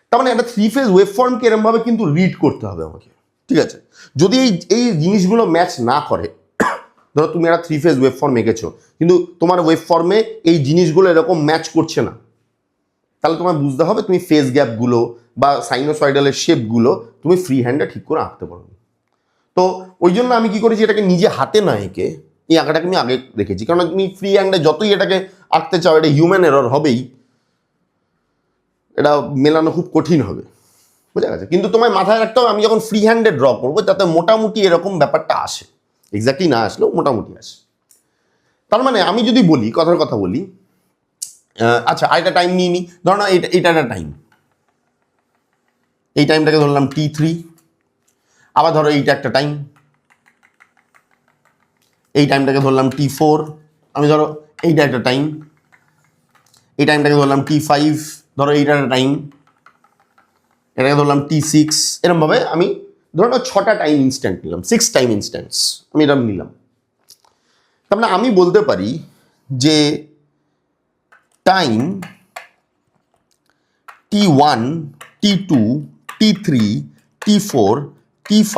তার মানে একটা 3 ফেজ ওয়েভ ফর্মকে এরমভাবে কিন্তু রিড করতে হবে আমাকে। ঠিক আছে? যদি এই জিনিসগুলো ম্যাচ না করে, ধরো তুমি একটা 3 ফেজ ওয়েভ ফর্ম এঁকেছো, কিন্তু তোমার ওয়েভ ফর্মে এই জিনিসগুলো এরকম ম্যাচ করছে না, তাহলে তোমার বুঝতে হবে তুমি ফেজ গ্যাপগুলো বা সাইনোসয়েডালের শেপগুলো তুমি ফ্রি হ্যান্ডে ঠিক করে আঁকতে পারো। তো ওই জন্য আমি কি করেছি, এটাকে নিজে হাতে না এঁকে এই আঁকাটাকে আমি আগে রেখেছি। কারণ তুমি ফ্রি হ্যান্ডে যতই এটাকে আঁকতে চাও, এটা হিউম্যান এরর হবেই, এটা মেলানো খুব কঠিন হবে। বুঝা গেছে? কিন্তু তোমার মাথায় রাখতে হবে, আমি যখন ফ্রি হ্যান্ডে ড্র করবো যাতে মোটামুটি এরকম ব্যাপারটা আসে, এক্স্যাক্টলি না আসলেও মোটামুটি আসে। তার মানে আমি যদি বলি, কথার কথা বলি, আচ্ছা আরেকটা টাইম নিয়ে নিই। ধরো না এটা একটা টাইম, এই টাইমটাকে ধরলাম T3। আবার ধরো এইটা একটা টাইম, এই টাইমটাকে ধরলাম T4। আমি ধরো এইটা একটা টাইম, এই টাইমটাকে ধরলাম T5। ধরো এইটা একটা টাইম, এটাকে ধরলাম T6। এরকমভাবে আমি ধরো 6টা টাইম ইনস্ট্যান্ট নিলাম, 6 টাইম ইনস্ট্যান্টস আমি এরকম নিলাম। তার মানে আমি বলতে পারি যে time T1, T2, T3, T4, T5,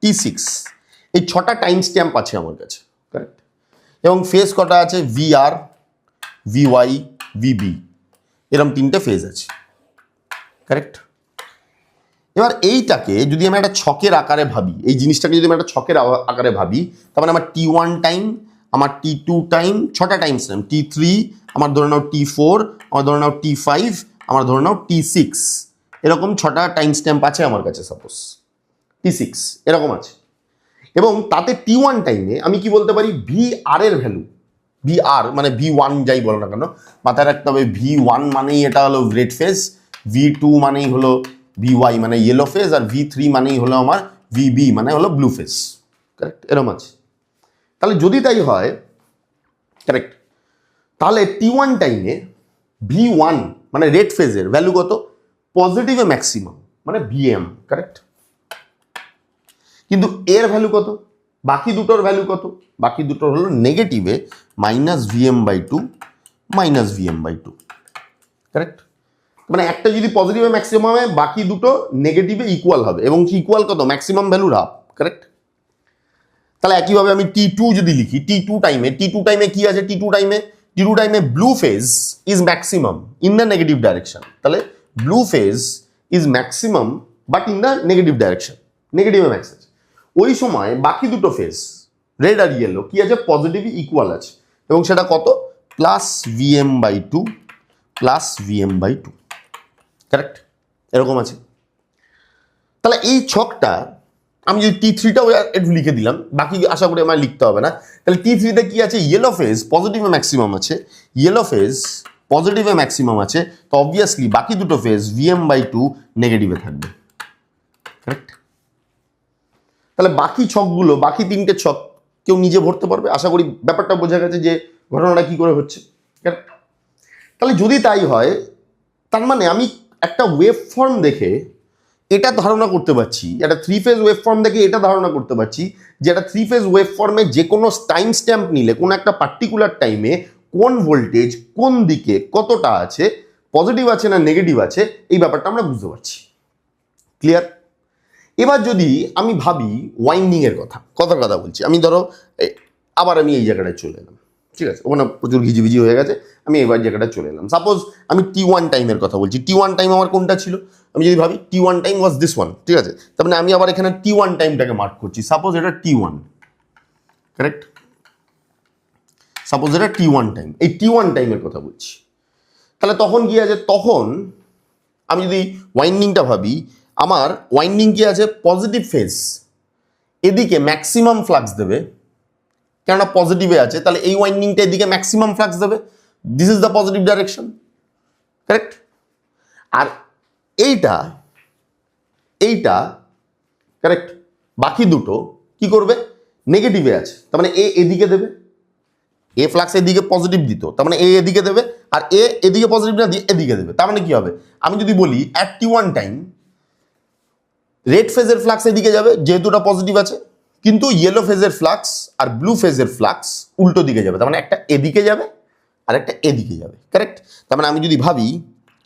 T6, এই 6টা টাইম স্ট্যাম্প আছে আমার কাছে। কারেক্ট? এবং ফেজ কটা আছে? VR, VY, VB, এরকম 3টে ফেজ আছে। কারেক্ট? এবার এইটাকে যদি আমি একটা ছকের আকারে ভাবি, এই জিনিসটাকে যদি আমি একটা ছকের আকারে ভাবি, তার মানে আমার T1 টাইম, আমার T2 টাইম, 6টা টাইম স্ট্যাম্প, T3, আমার ধরে নাও T4, আমার ধরে নাও T5, আমার ধরে নাও T6, এরকম 6টা টাইম স্ট্যাম্প আছে আমার কাছে। সাপোজ T6 এরকম আছে। এবং তাতে T1 টাইমে আমি কি বলতে পারি, VR এর ভ্যালু, VR মানে V1 যাই বলো না কেন, মাথায় রাখতে হবে V1 মানেই এটা হলো রেড ফেজ, V2 মানেই হলো VY মানে ইয়েলো ফেজ, আর V3 মানেই হলো আমার VB মানে হলো ব্লু ফেজ। কারেক্ট? এরকম আছে। তাহলে যদি তাই হয়, কারেক্ট, তাহলে T1 টাইমে V1 মানে রেড ফেজের ভ্যালু কত? পজিটিভে ম্যাক্সিমাম মানে VM। কারেক্ট? কিন্তু এর ভ্যালু কত? বাকি দুটোর ভ্যালু কত? বাকি দুটোর হলো নেগেটিভে minus VM/2 minus VM/2। Correct? মানে একটা যদি পজিটিভে ম্যাক্সিমাম হয়, বাকি দুটো নেগেটিভে ইকুয়াল হবে, এবং ইকুয়াল কত? ম্যাক্সিমাম ভ্যালুর হাফ। কারেক্ট? তাহলে একইভাবে আমি T2 যদি লিখি, T2 টাইমে কি আছে? T2 টাইমে blue phase is maximum in the negative direction. তাহলে blue phase is maximum but in the negative direction, নেগেটিভে ম্যাক্স আছে। ওই সময় বাকি দুটো ফেজ রেড আর ইয়েলো কি আছে? পজিটিভই ইকুয়াল আছে, এবং সেটা কত? Plus VM/2 plus VM/2। Correct? এরকম আছে। তাহলে এই ছকটা আমি যদি T3টাও একটু লিখে দিলাম, বাকি আশা করি আমার লিখতে হবে না। তাহলে T3তে কি আছে? ইয়েলো ফেজ পজিটিভে ম্যাক্সিমাম আছে, তো অবভিয়াসলি বাকি দুটো ফেজ VM/2 নেগেটিভে থাকবে। কারেক্ট? তাহলে বাকি ছকগুলো, বাকি 3টে ছক কেউ নিজে ভরতে পারবে। আশা করি ব্যাপারটা বোঝা গেছে যে ঘটনাটা কি করে হচ্ছে। তাহলে যদি তাই হয়, তার মানে আমি একটা ওয়েভ ফর্ম দেখে এটা ধারণা করতে পারছি, একটা 3 ফেজ ওয়েভ ফর্ম দেখে এটা ধারণা করতে পারছি যে একটা 3 ফেজ ওয়েভ ফর্মে যে কোনো টাইম স্ট্যাম্প নিলে কোনো একটা পার্টিকুলার টাইমে কোন ভোল্টেজ কোন দিকে কতটা আছে, পজিটিভ আছে না নেগেটিভ আছে, এই ব্যাপারটা আমরা বুঝতে পারছি। ক্লিয়ার? এবার যদি আমি ভাবি ওয়াইন্ডিং এর কথা বলছি, আমি ধরো আবার আমি এই জায়গাটায় চলে এলাম। ঠিক আছে, ওখানে প্রচুর ঘিজিবিজি হয়ে গেছে, আমি এবার জায়গাটা চলে এলাম। সাপোজ আমি T1 টাইমের কথা বলছি, T1 টাইম আমার কোনটা ছিল, আমি যদি ভাবি T1 time was this one, ঠিক আছে, তার মানে আমি আবার এখানে T1 টাইমটাকে মার্ক করছি, সাপোজ এটা T1, কারেক্ট, সাপোজ এটা T1 টাইম, এই T1 টাইমের কথা বলছি। তাহলে তখন কি আছে, তখন আমি যদি ওয়াইন্ডিংটা ভাবি, আমার ওয়াইন্ডিং কি আছে, পজিটিভ ফেজ, এদিকে ম্যাক্সিমাম ফ্লাক্স দেবে, কেননা পজিটিভে আছে, তাহলে এই ওয়াইন্ডিংটা এদিকে ম্যাক্সিমাম ফ্লাক্স দেবে, this is the positive direction, correct. আর এইটা এইটা কারেক্ট, বাকি দুটো কি করবে, নেগেটিভে আছে, তার মানে এদিকে দেবে, এ ফ্লাক্স এদিকে পজিটিভ দিত, তার মানে এদিকে দেবে, আর এদিকে পজিটিভ না দিয়ে এদিকে দেবে, তার মানে কি হবে, আমি যদি বলি অ্যাট T1 টাইম রেড ফেজের ফ্লাক্স এদিকে যাবে যেহেতু এটা পজিটিভ আছে, কিন্তু ইয়েলো ফেজের ফ্লাক্স আর ব্লু ফেজের ফ্লাক্স উল্টো দিকে যাবে, তার মানে একটা এদিকে যাবে আর একটা এদিকে যাবে, কারেক্ট। তার মানে আমি যদি ভাবি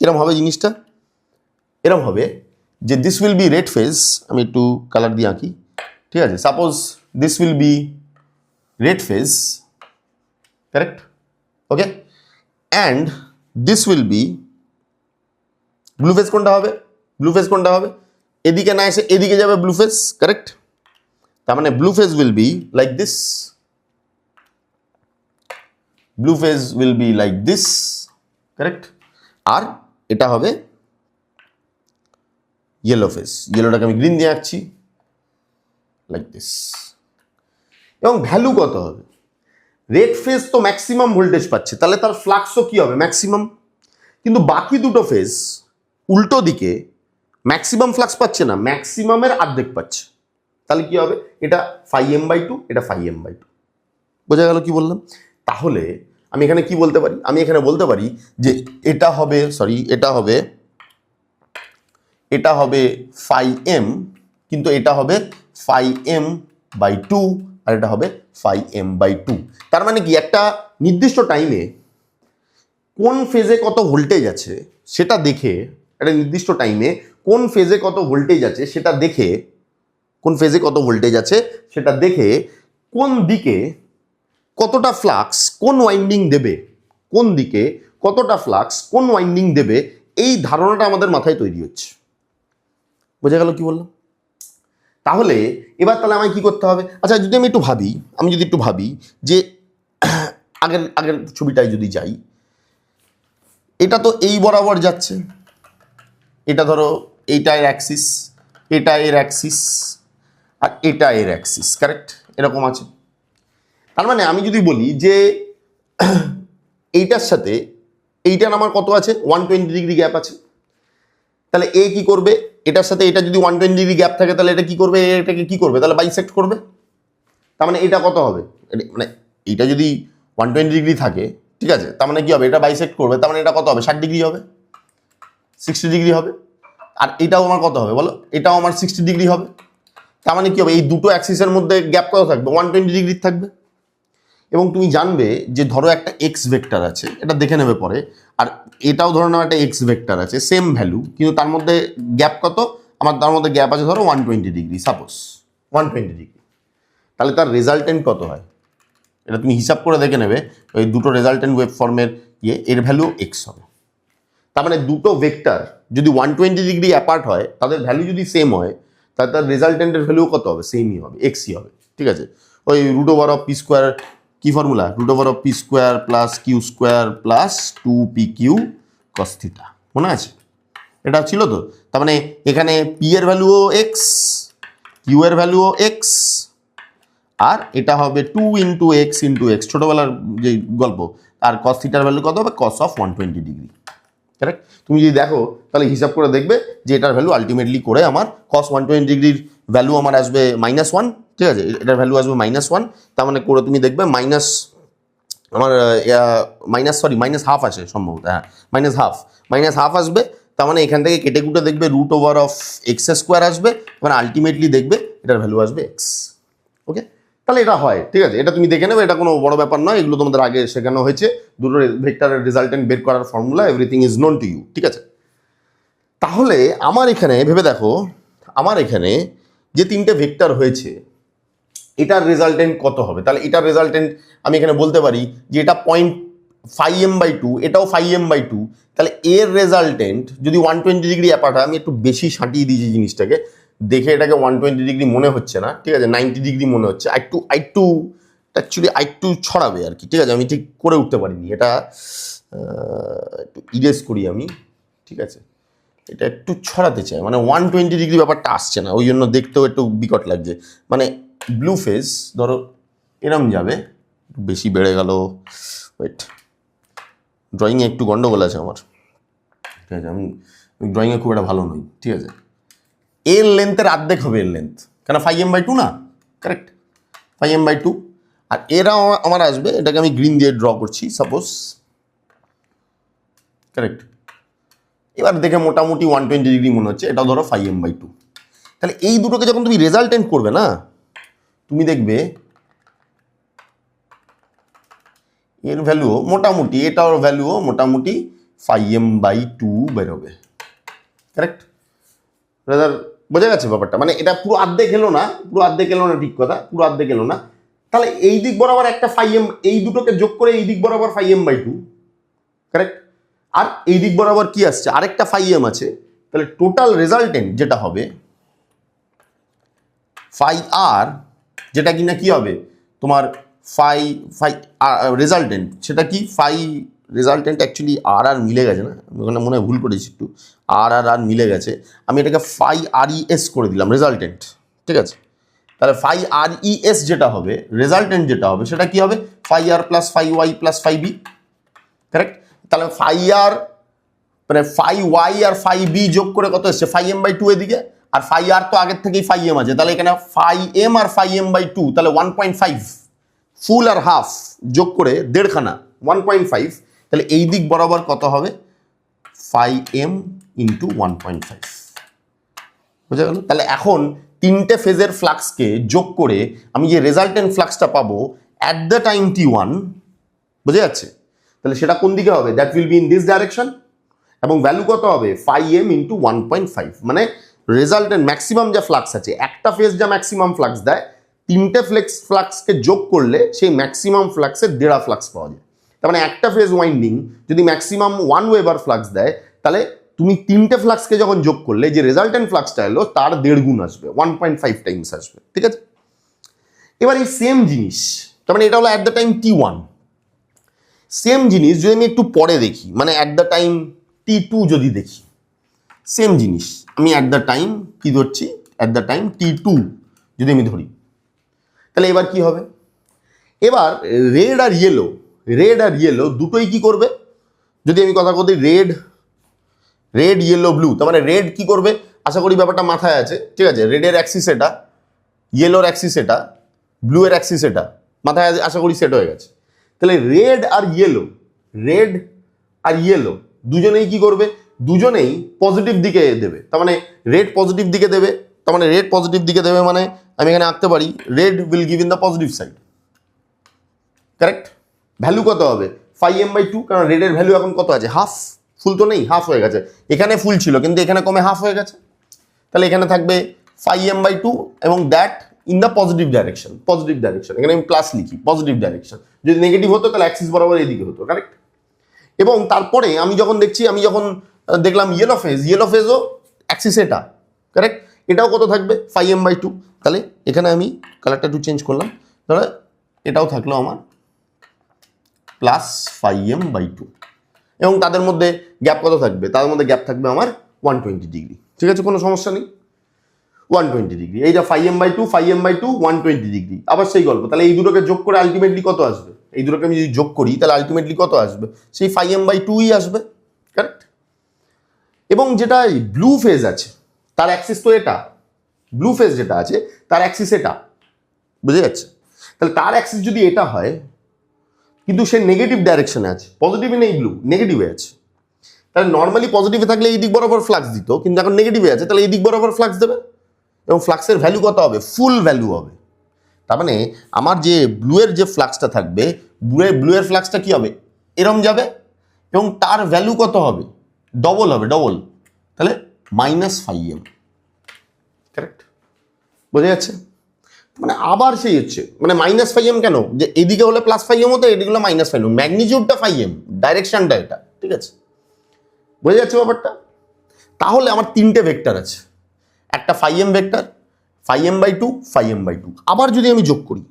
এরকম হবে জিনিসটা, এরকম হবে যে this will be red phase, আমি একটু কালার দিয়ে আঁকি, ঠিক আছে, suppose this will be red phase, correct, okay, and this will be blue phase, কোনটা হবে, ব্লু ফেজ কোনটা হবে, এদিকে না এসে এদিকে যাবে ব্লু ফেজ, কারেক্ট। তার মানে blue phase will be like this, blue phase will be like this, correct. আর এটা হবে ইয়েলো ফেজ, ইয়েলোটাকে আমি গ্রিন দিয়ে আঁকছি লাইক দিস। এবং ভ্যালু কত হবে, রেড ফেজ তো ম্যাক্সিমাম ভোল্টেজ পাচ্ছে, তাহলে তার ফ্লাক্সও কি হবে, ম্যাক্সিমাম, কিন্তু বাকি দুটো ফেজ উল্টো দিকে ম্যাক্সিমাম ফ্লাক্স পাচ্ছে না, ম্যাক্সিমামের অর্ধেক পাচ্ছে, তাহলে কি হবে, এটা φm/2, এটা φm/2, বোঝা গেল কি বললাম। তাহলে আমি এখানে কি বলতে পারি, আমি এখানে বলতে পারি যে এটা হবে, সরি, এটা হবে φm, কিন্তু এটা হবে φm/2 আর এটা হবে φm/2। তার মানে কি, একটা নির্দিষ্ট টাইমে কোন ফেজে কত ভোল্টেজ আছে সেটা দেখে, একটা নির্দিষ্ট টাইমে কোন ফেজে কত ভোল্টেজ আছে সেটা দেখে, কোন ফেজে কত ভোল্টেজ আছে সেটা দেখে কোন দিকে কতটা ফ্লাক্স কোন ওয়াইন্ডিং দেবে, কোন দিকে কতটা ফ্লাক্স কোন ওয়াইন্ডিং দেবে, এই ধারণাটা আমাদের মাথায় তৈরি হচ্ছে, বোঝা গেল কি বললাম। তাহলে এবার তাহলে আমায় কি করতে হবে, আচ্ছা যদি আমি একটু ভাবি যে আগের ছবিটায় যদি যাই, এটা তো এই বরাবর যাচ্ছে, এটা ধরো এইটা এর অ্যাক্সিস, এটা এর অ্যাক্সিস, আর এটা এর অ্যাক্সিস, কারেক্ট, এরকম আছে। তার মানে আমি যদি বলি যে এইটার সাথে এইটার আমার কত আছে, 120 ডিগ্রি গ্যাপ আছে, তাহলে এ কি করবে, এটার সাথে এটা যদি 120 ডিগ্রি গ্যাপ থাকে তাহলে এটা কি করবে, এটাকে কি করবে, তাহলে বাইসেক্ট করবে। তার মানে এটা কত হবে, মানে এইটা যদি 120 ডিগ্রি থাকে, ঠিক আছে, তার মানে কি হবে, এটা বাইসেক্ট করবে, তার মানে এটা কত হবে, 60 ডিগ্রি হবে, 60 ডিগ্রি হবে। আর এটাও আমার কত হবে বলো, এটাও আমার 60 ডিগ্রি হবে। তার মানে কি হবে, এই দুটো অ্যাক্সিসের মধ্যে গ্যাপ কত থাকবে, 120 ডিগ্রি থাকবে। এবং তুমি জানবে যে ধরো একটা এক্স ভেক্টর আছে, এটা দেখে নেবে পরে, আর এটাও ধরো না একটা এক্স ভেক্টর আছে, সেম ভ্যালু, কিন্তু তার মধ্যে গ্যাপ কত, আমার তার মধ্যে গ্যাপ আছে ধরো 120 ডিগ্রি, সাপোজ 120 ডিগ্রি, তাহলে তার রেজাল্টেন্ট কত হয়, এটা তুমি হিসাব করে দেখে নেবে, ওই দুটো রেজাল্টেন্ট ওয়েব ফর্মের এর ভ্যালু এক্স হবে। তার মানে দুটো ভেক্টর যদি 120 ডিগ্রি অ্যাপার্ট হয়, তাদের ভ্যালু যদি সেম হয়, তাহলে তার রেজাল্টেন্টের ভ্যালু কত হবে, সেমই হবে, এক্সই হবে, ঠিক আছে। ওই √p², কি formula, √p² plus q² plus 2pq cos θ, মনে আছে, এটা ছিল তো। তার মানে এখানে পি এর ভ্যালুও এক্স, কিউ এর ভ্যালুও এক্স, আর এটা হবে 2 × x × x, ছোটবেলার যে গল্প, আর cos θ ভ্যালু কত হবে, cos অফ 120 ডিগ্রি, কারেক্ট। তুমি যদি দেখো তাহলে হিসাব করে দেখবে যে এটার ভ্যালু আলটিমেটলি করে আমার cos 120 ডিগ্রির ভ্যালু আমার আসবে -1, ঠিক আছে, এটার ভ্যালু আসবে -1, তার মানে করে তুমি দেখবে আমার -হাফ আসে সম্ভবত, হ্যাঁ -হাফ আসবে। তার মানে এখান থেকে কেটে কুটে দেখবে √x² আসবে, মানে আলটিমেটলি দেখবে এটার ভ্যালু আসবে এক্স, ওকে। তাহলে এটা হয়, ঠিক আছে, এটা তুমি দেখে নেবে, এটা কোনো বড় ব্যাপার নয়, এগুলো তোমাদের আগে শেখানো হয়েছে, দুটো ভেক্টরের রেজাল্টেন্ট বের করার formula, everything is known to you, ঠিক আছে। তাহলে আমার এখানে ভেবে দেখো, আমার এখানে যে তিনটে ভেক্টর হয়েছে, এটার রেজাল্টেন্ট কত হবে? তাহলে এটার রেজাল্টেন্ট আমি এখানে বলতে পারি যে এটা 0.5m/2, এটাও 5m/2, তাহলে এর রেজাল্টেন্ট যদি 120 ডিগ্রি অ্যাপার্ট হয়, আমি একটু বেশি সাঁটিয়ে দিয়েছি জিনিসটাকে, দেখে এটাকে 120 ডিগ্রি মনে হচ্ছে না, ঠিক আছে, 90 ডিগ্রি মনে হচ্ছে, আইটু অ্যাকচুয়ালি আইটু ছড়াবে আর কি, ঠিক আছে, আমি ঠিক করে উঠতে পারিনি এটা, একটু ইরেজ করি আমি, ঠিক আছে, এটা একটু ছড়াতে চাই, মানে 120 ডিগ্রি ব্যাপারটা আসছে না, ওই জন্য দেখতেও একটু বিকট লাগছে, মানে ব্লু ফেজ ধরো এরম যাবে, বেশি বেড়ে গেল, ওয়েট, ড্রয়িংয়ে একটু গন্ডগোল আছে আমার, ঠিক আছে, আমি ড্রয়িংয়ে খুব একটা ভালো নই, ঠিক আছে, এর লেন্থের অর্ধেক হবে এর লেন্থ, কেন 5m/2 না, কারেক্ট, 5m/2, আর এরা আমার আসবে, এটাকে আমি গ্রিন দিয়ে ড্র করছি সাপোজ, কারেক্ট, এবার দেখে মোটামুটি 120 ডিগ্রি মনে হচ্ছে, এটাও ধরো 5m/2, তাহলে এই দুটোকে যখন তুমি রেজাল্টেন্ট করবে না, তুমি দেখবে এর ভ্যালুও মোটামুটি, এটার ভ্যালুও মোটামুটি 5m/2 বেরোবে, কারেক্ট, বোঝা গেছে ব্যাপারটা, মানে এটা পুরো অর্ধেক এলো না, ঠিক কথা, পুরো অর্ধেক এলো না, তাহলে এই দিক বরাবর একটা 5m, এই দুটোকে যোগ করে এই দিক বরাবর 5m/2, কারেক্ট, আর এই দিক বরাবর কি আসছে, আরেকটা 5m আছে, তাহলে টোটাল রেজাল্টেন্ট যেটা হবে 5r, যেটা কিনা কি হবে তোমার 5 রেজাল্টেন্ট, সেটা কি 5 রেজাল্টেন্ট, অ্যাকচুয়ালি আর মিলে গেছে না, ওখানে মনে হয় ভুল করেছি একটু, আর মিলে গেছে, আমি এটাকে 5RES করে দিলাম রেজাল্টেন্ট, ঠিক আছে, তাহলে 5RES যেটা হবে রেজাল্টেন্ট যেটা হবে সেটা কি হবে 5r + 5y + 5b, কারেক্ট, তাহলে 5r মানে 5y আর 5b যোগ করে কত এসছে 5m/2 এদিকে, আর 5r তো আগের থেকেই 5m আছে, তাহলে এখানে 5m আর 5m/2, তাহলে 1.5, ফুল আর হাফ যোগ করে দেড়খানা 1.5, তাহলে এই দিক বরাবর কত হবে 5m × 1.5, বুঝা গেল? তাহলে এখন তিনটে ফেজের ফ্লাক্সকে যোগ করে আমি যে রেজাল্টেন্ট ফ্লাক্সটা পাবো অ্যাট দ্য টাইম t1, বুঝা যাচ্ছে, তাহলে সেটা কোন দিকে হবে, that will be in this direction, এবং ভ্যালু কত হবে 5m × 1.5, মানে রেজাল্টেন্ট ম্যাক্সিমাম যা ফ্লাক্স আছে, একটা ফেজ যা ম্যাক্সিমাম ফ্লাক্স দেয়, তিনটে ফ্লাক্সকে যোগ করলে সেই ম্যাক্সিমাম ফ্লাক্সের দেড়া ফ্লাক্স পাওয়া যায়, তার মানে একটা ফেজ ওয়াইন্ডিং যদি ম্যাক্সিমাম 1 ওয়েবার ফ্লাক্স দেয়, তাহলে তুমি তিনটে ফ্লাক্সকে যখন যোগ করলে যে রেজাল্টেন্ট ফ্লাক্সটা এলো তার 1.5 গুণ আসবে, 1.5 টাইমস আসবে, ঠিক আছে। এবার এই সেম জিনিস, তার মানে এটা হলো at the time t1, same জিনিস যদি আমি একটু পরে দেখি, মানে অ্যাট দ্য টাইম t2 যদি দেখি, সেম জিনিস আমি অ্যাট দ্য টাইম কি ধরছি, অ্যাট দ্য টাইম t2 যদি আমি ধরি, তাহলে এবার কি হবে, এবার রেড আর ইয়েলো দুটোই কি করবে, যদি আমি কথা বলি রেড ইয়েলো ব্লু, তার মানে রেড কি করবে, আশা করি ব্যাপারটা মাথায় আছে, ঠিক আছে, রেডের অ্যাক্সিস এটা, ইয়েলোর অ্যাক্সিস এটা, ব্লু এর অ্যাক্সিস এটা, মাথায় আশা করি সেট হয়ে গেছে, তাহলে রেড আর ইয়েলো দুজনেই কি করবে, দুজনেই পজিটিভ দিকে দেবে, তার মানে রেড পজিটিভ দিকে দেবে, তার মানে রেড পজিটিভ দিকে দেবে, মানে আমি এখানে আঁকতে পারি red will give in the positive side, correct, value কত হবে 5m/2, কারণ রেডের ভ্যালু এখন কত আছে, হাফ, ফুল তো নেই, হাফ হয়ে গেছে, এখানে ফুল ছিল কিন্তু এখানে কমে হাফ হয়ে গেছে, তাহলে এখানে থাকবে 5m/2 এবং that in the positive direction, এখানে আমি প্লাস লিখি, পজিটিভ ডাইরেকশন, যদি নেগেটিভ হতো তাহলে অ্যাক্সিস বরাবর এদিকে হতো, কারেক্ট, এবং তারপরে আমি যখন দেখলাম ইয়েলো ফেজও অ্যাক্সিস এটা, কারেক্ট, এটাও কত থাকবে 5m/2, তাহলে এখানে আমি কালারটা একটু চেঞ্জ করলাম, তাহলে এটাও থাকলো আমার প্লাস 5m/2, এবং তাদের মধ্যে গ্যাপ কত থাকবে, তাদের মধ্যে গ্যাপ থাকবে আমার 120 ডিগ্রি, ঠিক আছে, কোনো সমস্যা নেই, 120 ডিগ্রি, এই যে 5m/2 120 ডিগ্রি, আবার সেই গল্প, তাহলে এই দুটোকে যোগ করে আলটিমেটলি কত আসবে, এই দুটোকে আমি যদি যোগ করি তাহলে আলটিমেটলি কত আসবে, সেই 5m/2ই আসবে, কারেক্ট, এবং যেটা ব্লু ফেজ আছে তার অ্যাক্সিস তো এটা, ব্লু ফেজ যেটা আছে তার অ্যাক্সিস এটা, বুঝে যাচ্ছে, তাহলে তার অ্যাক্সিস যদি এটা হয় কিন্তু সে নেগেটিভ ডাইরেকশনে আছে, পজিটিভে নেই ব্লু, নেগেটিভে আছে, তাহলে নর্মালি পজিটিভে থাকলে এই দিক বরাবর ফ্লাক্স দিত, কিন্তু এখন নেগেটিভে আছে, তাহলে এই দিক বরাবর ফ্লাক্স দেবে, এবং ফ্লাক্সের ভ্যালু কত হবে, ফুল ভ্যালু হবে, তার মানে আমার যে ব্লু এর যে ফ্লাক্সটা থাকবে, ব্লু এর ফ্লাক্সটা কি হবে, এরম যাবে, এবং তার ভ্যালু কত হবে, ডবল হবে, তাহলে -5m, কারেক্ট, বোঝা যাচ্ছে, মানে আবার সেই হচ্ছে মানে মাইনাস ফাইভ এম কেন, যে এদিকে হলে প্লাস ফাইভ এম হতো, এদিকে হলো মাইনাস ফাইভ এম, ম্যাগনিটিউডটা ফাইভ এম, ডাইরেকশনটা এটা, ঠিক আছে, বোঝা যাচ্ছে ব্যাপারটা। তাহলে আমার তিনটে ভেক্টর আছে, একটা five M vector, five M by two, five M by two. আবার যদি আমি যোগ করি,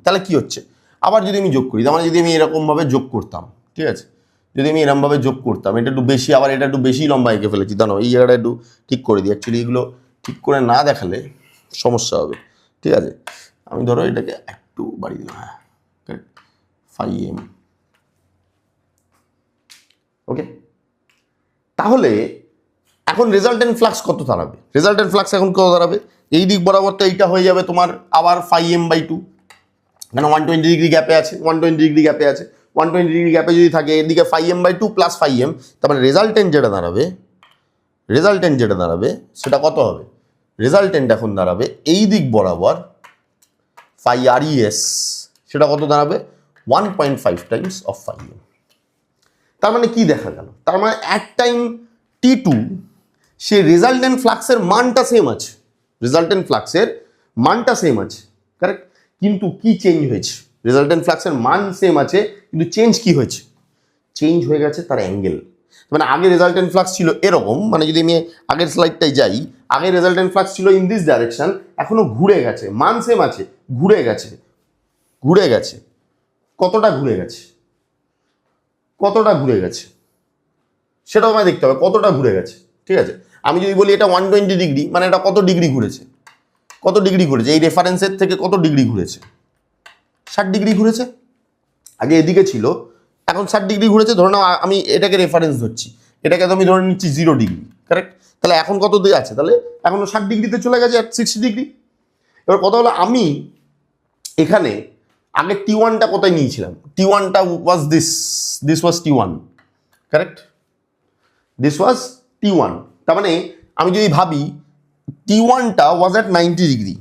তাহলে কি হচ্ছে, আবার যদি আমি যোগ করি, তার মানে যদি আমি এরকমভাবে যোগ করতাম, ঠিক আছে, যদি আমি এরকমভাবে যোগ করতাম, এটা একটু বেশি, আবার এটা একটু বেশি লম্বা এঁকে ফেলেছি, জানো এই জায়গাটা একটু ঠিক করে দিই, অ্যাকচুয়ালি এগুলো ঠিক করে না দেখালে সমস্যা হবে, ঠিক আছে। আমি ধরো এটাকে একটু বাড়িয়ে দিলাম, হ্যাঁ, ফাইভ এম, ওকে। তাহলে এখন রেজাল্টেন্ট ফ্লাক্স কত দাঁড়াবে, রেজাল্টেন্ট ফ্লাক্স এখন কত দাঁড়াবে, এই দিক বরাবর তো এইটা হয়ে যাবে তোমার আবার ফাইভ এম বাই টু, কেন 120 ডিগ্রি গ্যাপে আছে, 120 ডিগ্রি গ্যাপে আছে, 120 ডিগ্রি গ্যাপে যদি থাকে এদিকে five M by two plus five M, তারপরে রেজাল্টেন্ট যেটা দাঁড়াবে সেটা কত হবে, রেজাল্টেন্ট এখন দাঁড়াবে এই দিক বরাবর ফাই আর ইএস, সেটা কত দাঁড়াবে 1.5 টাইমস অফ ফাইভ এম। তার মানে কি দেখা গেল, তার মানে এক time T to say resultant ফ্লাক্সের মানটা সেম আছে, কারেক্ট, কিন্তু কি চেঞ্জ হয়েছে, রেজাল্টেন্ট ফ্লাক্সের মান সেম আছে কিন্তু চেঞ্জ কি হয়েছে, চেঞ্জ হয়ে গেছে তার অ্যাঙ্গেল। মানে আগে রেজাল্টেন্ট ফ্লাক্স ছিল এরকম, মানে যদি আমি আগের স্লাইডটাই যাই, আগে রেজাল্টেন্ট ফ্লাক্স ছিল ইন দিস ডাইরেকশন, এখনো ঘুরে গেছে, মান সেম আছে, ঘুরে গেছে, কতটা ঘুরে গেছে সেটাও আমায় দেখতে হবে, কতটা ঘুরে গেছে, ঠিক আছে। আমি যদি বলি এটা 120 ডিগ্রি, মানে এটা কত ডিগ্রি ঘুরেছে, এই রেফারেন্সের থেকে কত ডিগ্রি ঘুরেছে, 60 ডিগ্রি ঘুরেছে, আগে এদিকে ছিল এখন 60 ডিগ্রি ঘুরেছে, ধরে নাও আমি এটাকে রেফারেন্স ধরছি, এটাকে তো আমি ধরে নিচ্ছি 0 ডিগ্রি, কারেক্ট, তাহলে এখন কত দিয়ে আছে, তাহলে এখনো 60 ডিগ্রিতে চলে গেছে, 60 ডিগ্রি। এবার কথা হলো আমি এখানে আগে টি ওয়ানটা কোথায় নিয়েছিলাম, টি ওয়ানটা was this was T one, correct, this was T one. তার মানে আমি যদি ভাবি টি ওয়ানটা ওয়াজ অ্যাট 90 ডিগ্রি,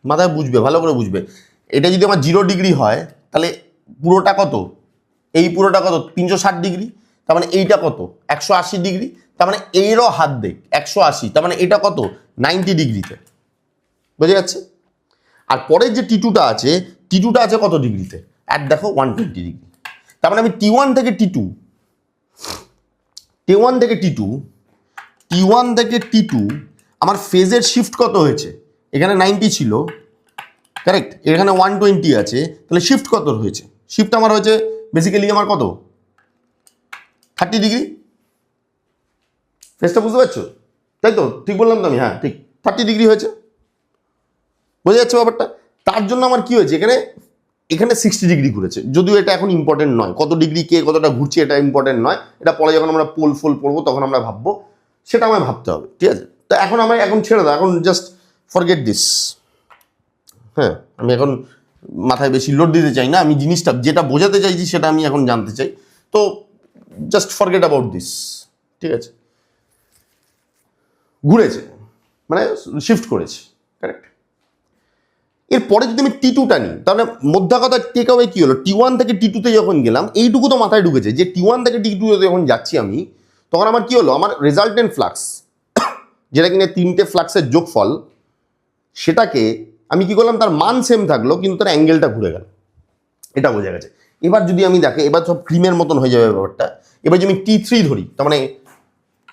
মাথায় বুঝবে, ভালো করে বুঝবে, এটা যদি আমার 0 ডিগ্রি হয় তাহলে পুরোটা কত, এই পুরোটা কত 360 ডিগ্রি, তার মানে এইটা কত 180 ডিগ্রি, তার মানে এরও হাত দেখ 180, তার মানে এটা কত 90 ডিগ্রিতে, বোঝা যাচ্ছে। আর পরের যে টি2টা আছে, কত ডিগ্রিতে, আর দেখো 120 ডিগ্রি, তার মানে আমি টি ওয়ান থেকে টি টু আমার ফেজের শিফট কত হয়েছে, এখানে 90 ছিল, কারেক্ট, এখানে 120 আছে, তাহলে শিফট কত হয়েছে, শিফট আমার হয়েছে বেসিক্যালি আমার কত 30 ডিগ্রি, ফেজটা বুঝতে পারছো, তাই তো, ঠিক বললাম তো আমি, হ্যাঁ ঠিক 30 ডিগ্রি হয়েছে, বোঝা যাচ্ছে ব্যাপারটা। তার জন্য আমার কি হয়েছে, এখানে 60 ডিগ্রি ঘুরেছে, যদিও এটা এখন ইম্পর্টেন্ট নয়, কত ডিগ্রি কে কতটা ঘুরছে এটা ইম্পর্টেন্ট নয়, এটা পরে যখন আমরা পোল পড়বো তখন আমরা ভাববো, সেটা আমায় ভাবতে হবে, ঠিক আছে। তো এখন ছেড়ে দাও, এখন জাস্ট ফরগেট দিস, হ্যাঁ, আমি এখন মাথায় বেশি লোড দিতে চাই না, আমি জিনিসটা যেটা বোঝাতে চাইছি সেটা আমি এখন জানতে চাই, তো জাস্ট ফরগেট অ্যাবাউট দিস, ঠিক আছে। ঘুরেছে মানে শিফট করেছে, কারেক্ট। এরপরে যদি আমি টি টুটা নিই, তাহলে মধ্যা কথা টেক আওয়ে কি হলো, টি ওয়ান থেকে টি টুতে যখন গেলাম এইটুকু তো মাথায় ঢুকেছে যে টি ওয়ান থেকে টি টুতে যখন যাচ্ছি আমি, তখন আমার কি হলো, আমার রেজাল্টেন্ট ফ্লাক্স যেটা কিনা তিনটে ফ্লাক্সের যোগফল, সেটাকে আমি কি করলাম, তার মান সেম থাকলো কিন্তু তার অ্যাঙ্গেলটা ঘুরে গেল, এটা বোঝা গেছে। এবার যদি আমি দেখে, এবার সব ক্রিমের মতন হয়ে যাবে ব্যাপারটা। এবার যদি আমি টি3 ধরি, তার মানে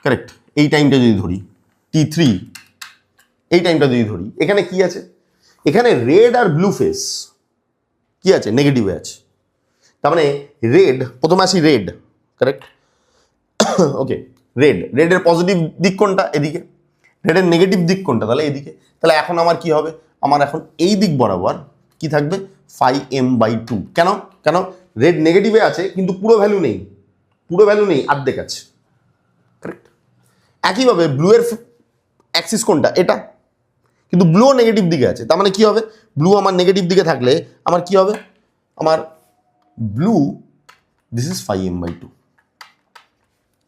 কারেক্ট এই টাইমটা যদি ধরি, টি3 এই টাইমটা যদি ধরি, এখানে কি আছে, এখানে রেড আর ব্লু ফেস কি আছে, নেগেটিভে আছে, তার মানে রেড, প্রথমে আসি রেড, কারেক্ট, ওকে, রেডের পজিটিভ দিক কোনটা, এদিকে, রেডের নেগেটিভ দিক কোনটা, তাহলে এদিকে। তাহলে এখন আমার কি হবে, আমার এখন এই দিক বরাবর কি থাকবে 5m/2, কেন, রেড নেগেটিভে আছে কিন্তু পুরো ভ্যালু নেই, অর্ধেক আছে, কারেক্ট। একইভাবে ব্লু এর অ্যাক্সিস কোনটা, এটা, কিন্তু ব্লুও নেগেটিভ দিকে আছে, তার মানে কি হবে, ব্লু আমার নেগেটিভ দিকে থাকলে আমার কি হবে, আমার blue this is 5m/2,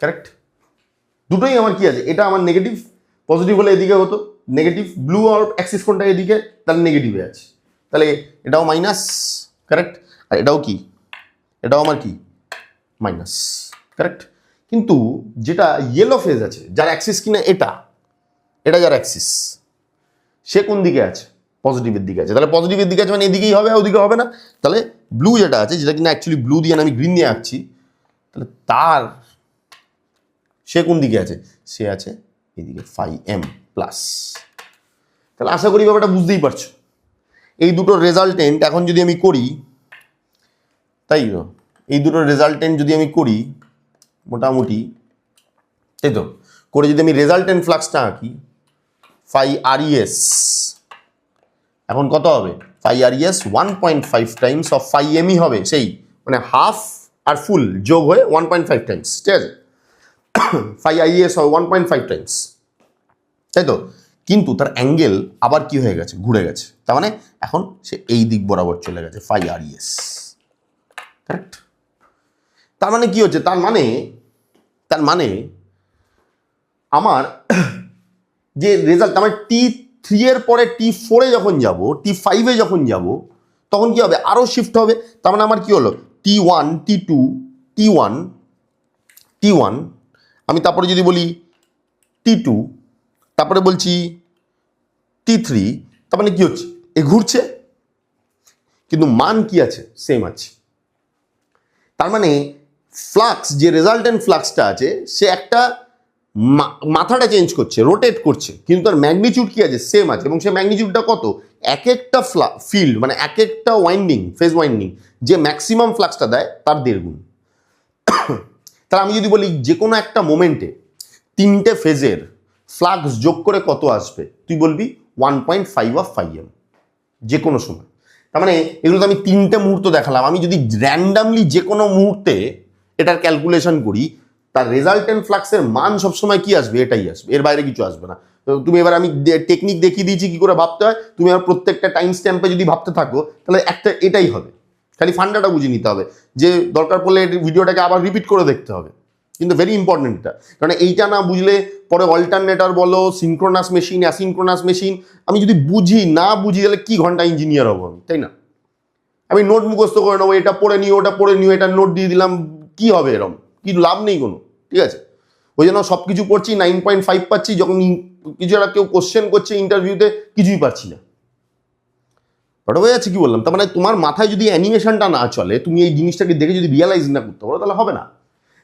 correct. দুটোই আমার কি আছে, এটা আমার নেগেটিভ, পজিটিভ হলে এদিকে হতো নেগেটিভ, ব্লু আর অ্যাক্সিস কোনটা এদিকে, তাহলে নেগেটিভে আছে, তাহলে এটাও মাইনাস, কারেক্ট, আর এটাও কি, এটাও আমার কি মাইনাস, কারেক্ট। কিন্তু যেটা ইয়েলো ফেজ আছে, যার অ্যাক্সিস কিনা এটা যার অ্যাক্সিস, সে কোন দিকে আছে, পজিটিভের দিকে আছে, তাহলে পজিটিভের দিকে আছে মানে এদিকেই হবে, ওদিকে হবে না। তাহলে ব্লু যেটা আছে, যেটা কিনা অ্যাকচুয়ালি ব্লু দিয়ে আমি গ্রিন দিয়ে আঁকছি, তাহলে তার সে কোন দিকে আছে, সে আছে এদিকে ফাই এম প্লাস। তাহলে আশা করি ব্যাপারটা বুঝতেই পারছো। এই দুটো রেজাল্টেন্ট এখন যদি আমি করি, তাই তো এই দুটো রেজাল্টেন্ট যদি আমি করি মোটামুটি, তাই তো করে যদি আমি রেজাল্টেন্ট ফ্লাক্সটা আঁকি, ফাই আর ইএস এখন কত হবে, phi R is 1.5 times of phi এমই হবে, সেই মানে হাফ আর ফুল যোগ হয়ে 1.5 টাইমস, ঠিক আছে। ফাই আই এস হবে 1.5 টাইমস, তাই তো। কিন্তু তার অ্যাঙ্গেল আবার কি হয়ে গেছে, ঘুরে গেছে, তার মানে এখন সে এই দিক বরাবর চলে গেছে, ফাই আর ইএস, কারেক্ট। তার মানে কি হচ্ছে, তার মানে আমার যে রেজাল্ট, আমার T3 এর পরে T4 এ যখন যাব, T5 এ যখন যাব, তখন কি হবে, আরো শিফট হবে। তার মানে আমার কি হলো, T1 T2 T1 আমি তারপরে যদি বলি T2, তারপরে বলছি T3, তার মানে কি হচ্ছে, এ ঘুরছে কিন্তু মান কি আছে, সেম আছে। তার মানে ফ্লাক্স, যে রেজাল্টেন্ট ফ্লাক্সটা আছে, সে একটা মাথাটা চেঞ্জ করছে, রোটেট করছে, কিন্তু তার ম্যাগনিটিউড কি আছে, সেম আছে। এবং সেই ম্যাগনিটিউডটা কত, এক একটা ফিল্ড মানে এক একটা ওয়াইন্ডিং, ফেজ ওয়াইন্ডিং যে ম্যাক্সিমাম ফ্লাক্সটা দেয় তার 1.5 গুণ। তাহলে আমি যদি বলি যে কোনো একটা মোমেন্টে 3টে ফেজের ফ্লাক্স যোগ করে কত আসবে, তুই বলবি 1.5 অফ ফাই এম যে কোনো সময়। তার মানে এগুলো তো আমি 3টে মুহূর্ত দেখালাম। আমি যদি র্যান্ডামলি যে কোনো মুহূর্তে এটার ক্যালকুলেশন করি, তার রেজাল্টেন্ট ফ্লাক্সের মান সবসময় কি আসবে, এটাই আসবে, এর বাইরে কিছু আসবে না। তো তুমি এবার আমি টেকনিক দেখিয়ে দিয়েছি কি করে ভাবতে হয়, তুমি আর প্রত্যেকটা টাইম স্ট্যাম্পে যদি ভাবতে থাকো, তাহলে একটা এটাই হবে। খালি ফান্ডাটা বুঝে নিতে হবে, যে দরকার পড়লে ভিডিওটাকে আবার রিপিট করে দেখতে হবে, কিন্তু ভেরি ইম্পর্টেন্ট এটা। কারণ এইটা না বুঝলে পরে অল্টারনেটর বলো, সিনক্রোনাস মেশিন, অ্যাসিনক্রোনাস মেশিন, আমি যদি না বুঝি তাহলে কি ঘন্টা ইঞ্জিনিয়ার হবো আমি, তাই না? আমি নোট মুখস্থ করে নেবো, এটা পড়ে নিও, ওটা পড়ে নিও, এটা নোট দিয়ে দিলাম, কি হবে এরকম, কি লাভ নেই কোনো, ঠিক আছে। ওই জন্য সব কিছু পড়ছি, 9.5 পাচ্ছি, যখন কিছু একটা কেউ কোশ্চেন করছে ইন্টারভিউতে কিছুই পাচ্ছি না। ওটা হয়ে যাচ্ছে, কি বললাম, তার মানে তোমার মাথায় যদি অ্যানিমেশনটা না চলে, তুমি এই জিনিসটাকে দেখে যদি রিয়ালাইজ না করতে পারো, তাহলে হবে না।